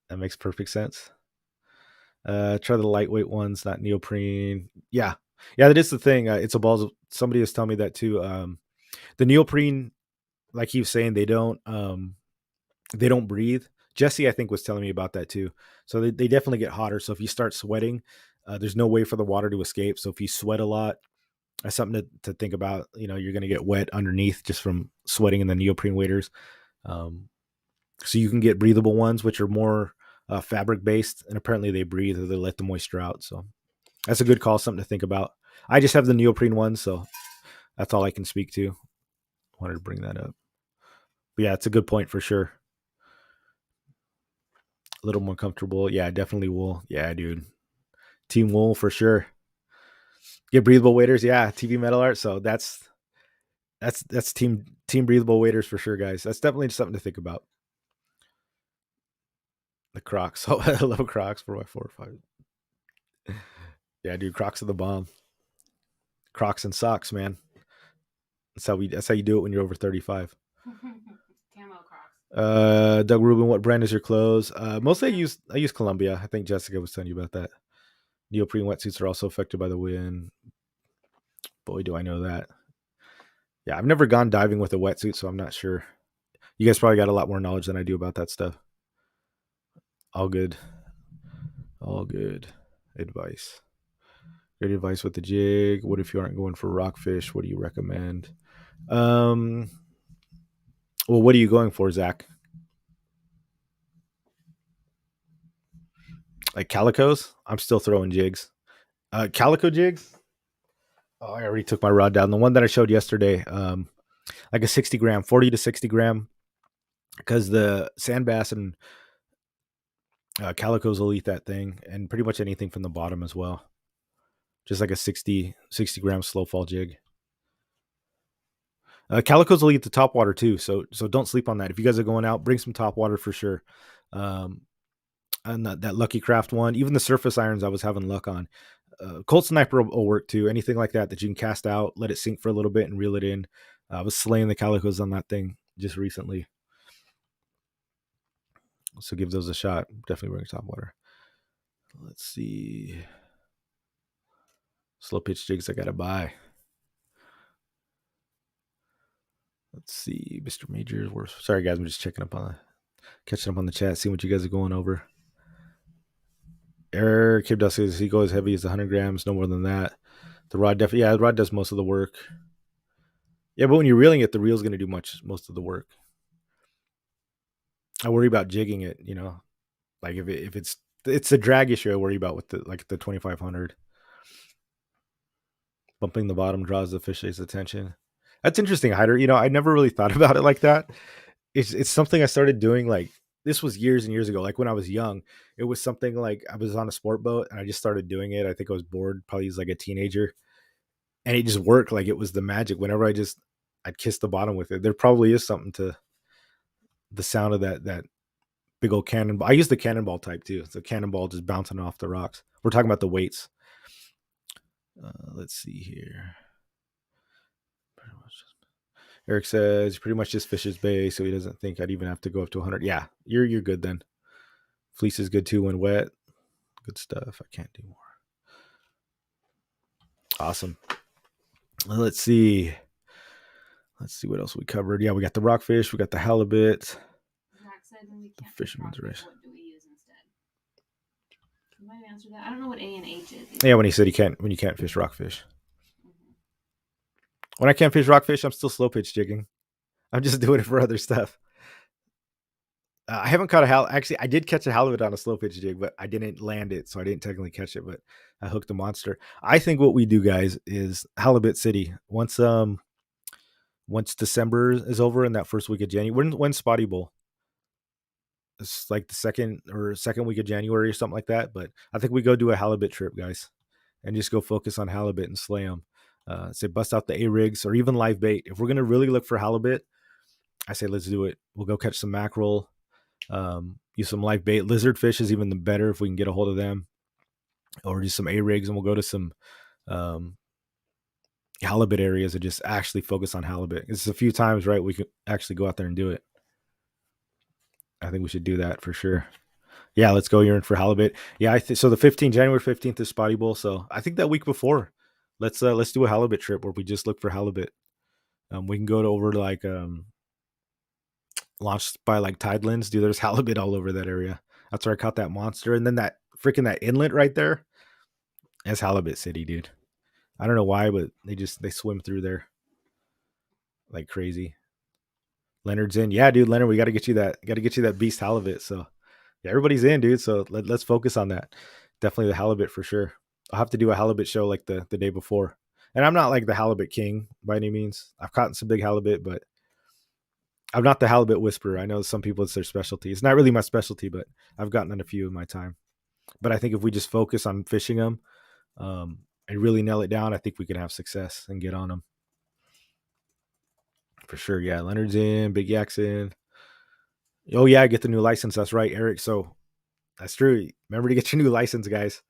That makes perfect sense. Try the lightweight ones, not neoprene. Yeah, that is the thing. It's a balls. Somebody was telling me that too. The neoprene, like he was saying, they don't breathe. Jesse, I think, was telling me about that too. So they definitely get hotter. So if you start sweating, there's no way for the water to escape. So if you sweat a lot, that's something to think about. You're going to get wet underneath just from sweating in the neoprene waders. So you can get breathable ones, which are more fabric based, and apparently they breathe or they let the moisture out. So that's a good call, something to think about. I just have the neoprene ones, so that's all I can speak to. Wanted to bring that up. But yeah, it's a good point for sure. A little more comfortable. Yeah, definitely wool. Yeah, dude. Team wool for sure. Get breathable waders. Yeah, TV metal art. So that's team breathable waders for sure, guys. That's definitely something to think about. The Crocs. Oh, I love Crocs for my 4 or 5. Yeah, dude. Crocs are the bomb. Crocs and socks, man. That's how you do it when you're over 35. Camo Crocs. Doug Rubin, what brand is your clothes? Mostly I use Columbia. I think Jessica was telling you about that. Neoprene wetsuits are also affected by the wind. Boy, do I know that. Yeah, I've never gone diving with a wetsuit, so I'm not sure. You guys probably got a lot more knowledge than I do about that stuff. All good. All good advice. Great advice with the jig. What if you aren't going for rockfish? What do you recommend? Well, what are you going for, Zach? Like calicos? I'm still throwing jigs. Calico jigs? Oh, I already took my rod down. The one that I showed yesterday, like a 60 gram, 40 to 60 gram, because the sand bass and calicos will eat that thing, and pretty much anything from the bottom as well. Just like a 60 gram slow fall jig. Calicos will eat the top water too, so don't sleep on that. If you guys are going out, bring some top water for sure. And that Lucky Craft one, even the surface irons I was having luck on. Cold Sniper will work too. Anything like that you can cast out, let it sink for a little bit, and reel it in. I was slaying the calicos on that thing just recently, so give those a shot. Definitely bring top water. Let's see. Slow pitch jigs I gotta buy. Let's see, Mr. Majors. We're sorry, guys. I'm just catching up on the chat, seeing what you guys are going over. Eric Kibdus says he goes heavy as 100 grams, no more than that. The rod the rod does most of the work. Yeah, but when you're reeling it, the reel's going to do most of the work. I worry about jigging it, like if it's a drag issue I worry about with the 2500. Bumping the bottom draws the fish's attention. That's interesting, Hyder. I never really thought about it like that. It's something I started doing, like, this was years and years ago. Like when I was young, it was something like I was on a sport boat and I just started doing it. I think I was bored, probably as like a teenager, and it just worked. Like it was the magic. Whenever I'd kiss the bottom with it. There probably is something to the sound of that big old cannonball. I use the cannonball type too. It's a cannonball just bouncing off the rocks. We're talking about the weights. Let's see here. Eric says pretty much just fishes bay, so he doesn't think I'd even have to go up to 100. Yeah, you're good then. Fleece is good too when wet. Good stuff. I can't do more. Awesome. Let's see what else we covered. Yeah, we got the rockfish. We got the halibut. Zach said when we can't Fisherman's race. What do we use instead? Somebody answer that. I don't know what A and H is. Yeah, when he said when you can't fish rockfish. Mm-hmm. When I can't fish rockfish, I'm still slow pitch jigging. I'm just doing it for other stuff. I haven't caught a halibut. Actually, I did catch a halibut on a slow pitch jig, but I didn't land it, so I didn't technically catch it. But I hooked a monster. I think what we do, guys, is Halibut City. Once December is over and that first week of January, when's Spotty Bowl? It's like the second week of January or something like that. But I think we go do a halibut trip, guys, and just go focus on halibut and slay them. Say bust out the A rigs or even live bait. If we're gonna really look for halibut, I say let's do it. We'll go catch some mackerel. Use some live bait. Lizard fish is even the better if we can get a hold of them, or just some A rigs, and we'll go to some halibut areas and just actually focus on halibut. It's a few times, right? We could actually go out there and do it. I think we should do that for sure. Yeah, let's go. You're in for halibut. Yeah, so the January 15th is Spotty Bowl. So I think that week before, let's do a halibut trip where we just look for halibut. We can go to over to like launched by like Tidelands. Dude, there's halibut all over that area. That's where I caught that monster. And then that inlet right there, that's Halibut City, dude. I don't know why, but they swim through there like crazy. Leonard's in. Yeah, dude, Leonard, we got to get you that beast halibut. So yeah, everybody's in, dude. So let's focus on that. Definitely the halibut for sure. I'll have to do a halibut show like the day before. And I'm not like the halibut king by any means. I've caught some big halibut, but I'm not the halibut whisperer. I know some people it's their specialty. It's not really my specialty, but I've gotten on a few in my time. But I think if we just focus on fishing them and really nail it down, I think we can have success and get on them for sure. Yeah, Leonard's in, Big Yak's in. Oh yeah, get the new license. That's right, Eric. So that's true. Remember to get your new license, guys.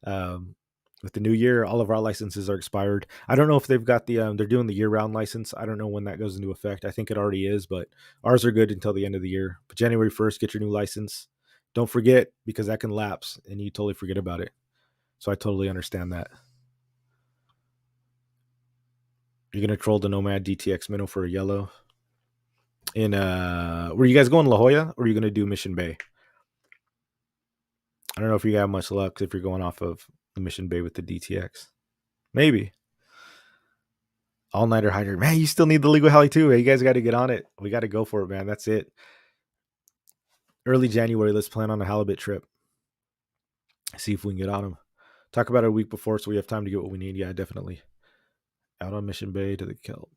Um, with the new year, all of our licenses are expired. I don't know if they've got the they're doing the year-round license. I don't know when that goes into effect. I think it already is, but ours are good until the end of the year. But January 1st, get your new license. Don't forget because that can lapse and you totally forget about it. So I totally understand that. You're gonna troll the Nomad DTX Minnow for a yellow. In were you guys going La Jolla or are you gonna do Mission Bay? I don't know if you have much luck if you're going off of the Mission Bay with the DTX. Maybe. All nighter hider. Man, you still need the legal heli too. Hey, you guys got to get on it. We got to go for it, man. That's it. Early January, let's plan on a halibut trip. See if we can get on them. Talk about it a week before so we have time to get what we need. Yeah, definitely. Out on Mission Bay to the kelp.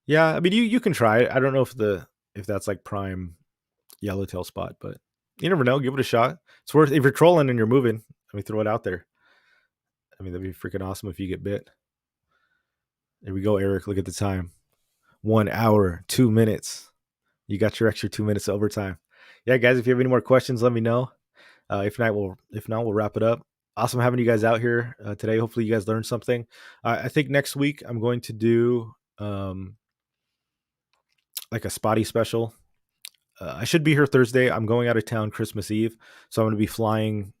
Yeah, I mean you can try it. I don't know if that's like prime yellowtail spot, but you never know. Give it a shot. It's worth if you're trolling and you're moving. Let me throw it out there. I mean that'd be freaking awesome if you get bit. There we go, Eric. Look at the time. 1 hour, 2 minutes. You got your extra 2 minutes of overtime. Yeah, guys, if you have any more questions, let me know. If not, we'll wrap it up. Awesome having you guys out here today. Hopefully, you guys learned something. I think next week I'm going to do like a spotty special. I should be here Thursday. I'm going out of town Christmas Eve, so I'm going to be flying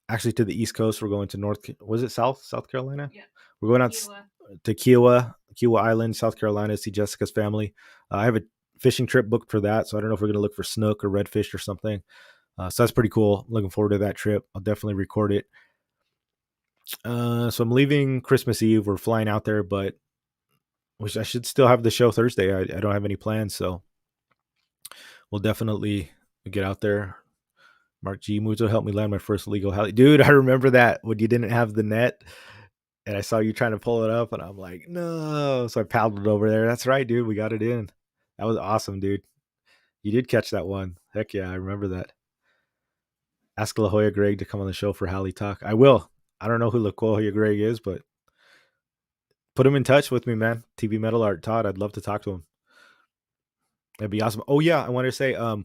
actually to the East Coast. We're going to was it South Carolina? Yeah. We're going out to Kiowa Island, South Carolina, to see Jessica's family. I have a fishing trip booked for that, so I don't know if we're going to look for snook or redfish or something. So that's pretty cool. Looking forward to that trip. I'll definitely record it. So I'm leaving Christmas Eve. We're flying out there, but which I should still have the show Thursday. I don't have any plans, so we'll definitely get out there. Mark G. Muzo helped me land my first legal heli. Dude, I remember that when you didn't have the net and I saw you trying to pull it up and I'm like, no. So I paddled over there. That's right, dude. We got it in. That was awesome, dude. You did catch that one. Heck yeah, I remember that. Ask La Jolla Greg to come on the show for Halley Talk. I will. I don't know who La Jolla Greg is, but put him in touch with me, man. TV Metal Art Todd. I'd love to talk to him. That'd be awesome. Oh yeah, I wanted to say I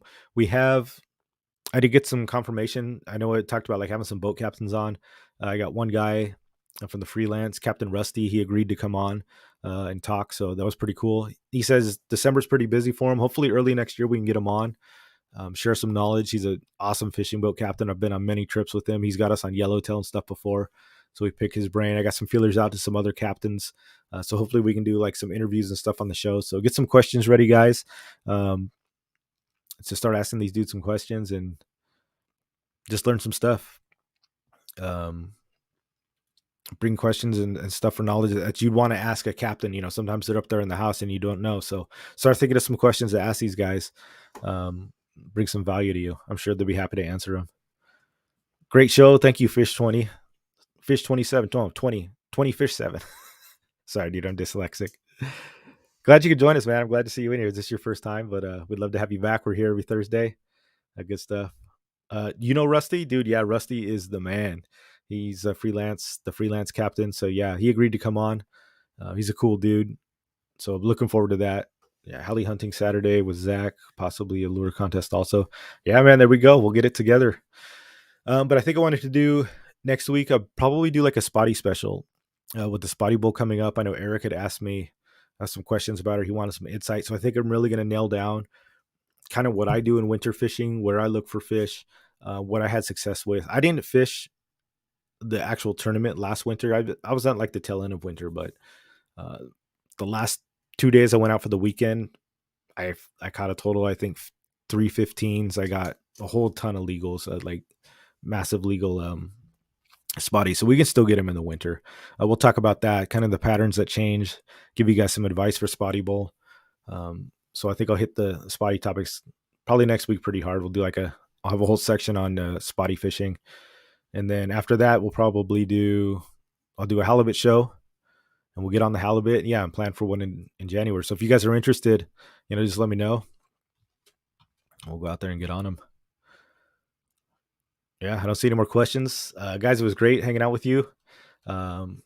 did get some confirmation. I know I talked about like having some boat captains on. I got one guy from the freelance, Captain Rusty. He agreed to come on and talk, so that was pretty cool. He says December's pretty busy for him. Hopefully, early next year we can get him on, share some knowledge. He's an awesome fishing boat captain. I've been on many trips with him. He's got us on yellowtail and stuff before, so we pick his brain. I got some feelers out to some other captains, so hopefully we can do like some interviews and stuff on the show. So get some questions ready, guys. To start asking these dudes some questions and just learn some stuff. Bring questions and stuff for knowledge that you'd want to ask a captain. You know, sometimes they're up there in the house and you don't know. So start thinking of some questions to ask these guys. Bring some value to you. I'm sure they'll be happy to answer them. Great show. Thank you, Fish 20. Fish 27. 20 Fish 7. Sorry, dude. I'm dyslexic. Glad you could join us, man. I'm glad to see you in here. Is this your first time? But we'd love to have you back. We're here every Thursday. Good stuff. You know Rusty? Dude, yeah, Rusty is the man. He's the freelance captain. So yeah, he agreed to come on. He's a cool dude. So looking forward to that. Yeah, heli hunting Saturday with Zach, possibly a lure contest also. Yeah, man, there we go. We'll get it together. But I think I wanted to do next week, I'll probably do like a spotty special with the Spotty Bowl coming up. I know Eric had asked me some questions about it. He wanted some insight. So I think I'm really going to nail down kind of what I do in winter fishing, where I look for fish, what I had success with. I didn't fish the actual tournament last winter. I was at like the tail end of winter, but the last 2 days I went out for the weekend, I caught a total, I think 315s. I got a whole ton of legals, like massive legal spotty. So we can still get them in the winter. We'll talk about that, kind of the patterns that change, give you guys some advice for Spotty Bowl. So I think I'll hit the spotty topics probably next week pretty hard. I'll have a whole section on spotty fishing. And then after that, I'll do a halibut show. and we'll get on the halibut. Yeah, I'm planning for one in January. So if you guys are interested, just let me know. We'll go out there and get on them. Yeah, I don't see any more questions. Guys, it was great hanging out with you. Um,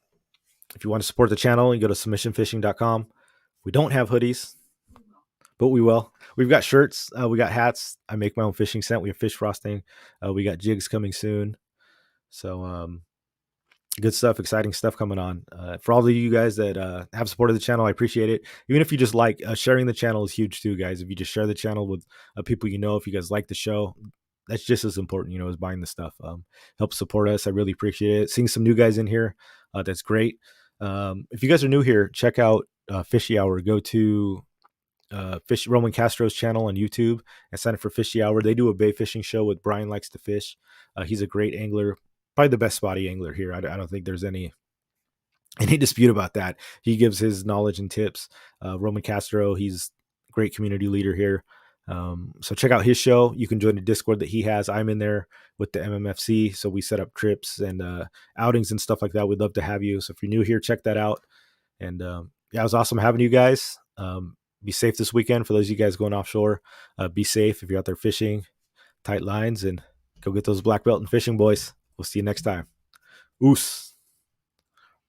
if you want to support the channel, you go to submissionfishing.com. We don't have hoodies, but we will. We've got shirts. We got hats. I make my own fishing scent. We have fish frosting. We got jigs coming soon. So good stuff, exciting stuff coming on. For all of you guys that have supported the channel, I appreciate it. Even if you just like sharing the channel is huge too, guys. If you just share the channel with people if you guys like the show, that's just as important, as buying the stuff. Help support us. I really appreciate it. Seeing some new guys in here, that's great. If you guys are new here, check out Fishy Hour. Go to Roman Castro's channel on YouTube and sign up for Fishy Hour. They do a bay fishing show with Brian Likes to Fish. He's a great angler, probably the best spotty angler here. I don't think there's any dispute about that. He gives his knowledge and tips. Roman Castro, he's a great community leader here. So check out his show. You can join the Discord that he has. I'm in there with the MMFC, so we set up trips and outings and stuff like that. We'd love to have you. So if you're new here, check that out. And yeah, it was awesome having you guys. Be safe this weekend for those of you guys going offshore. Be safe if you're out there fishing. Tight lines and go get those black belt and fishing, boys. We'll see you next time. Oos.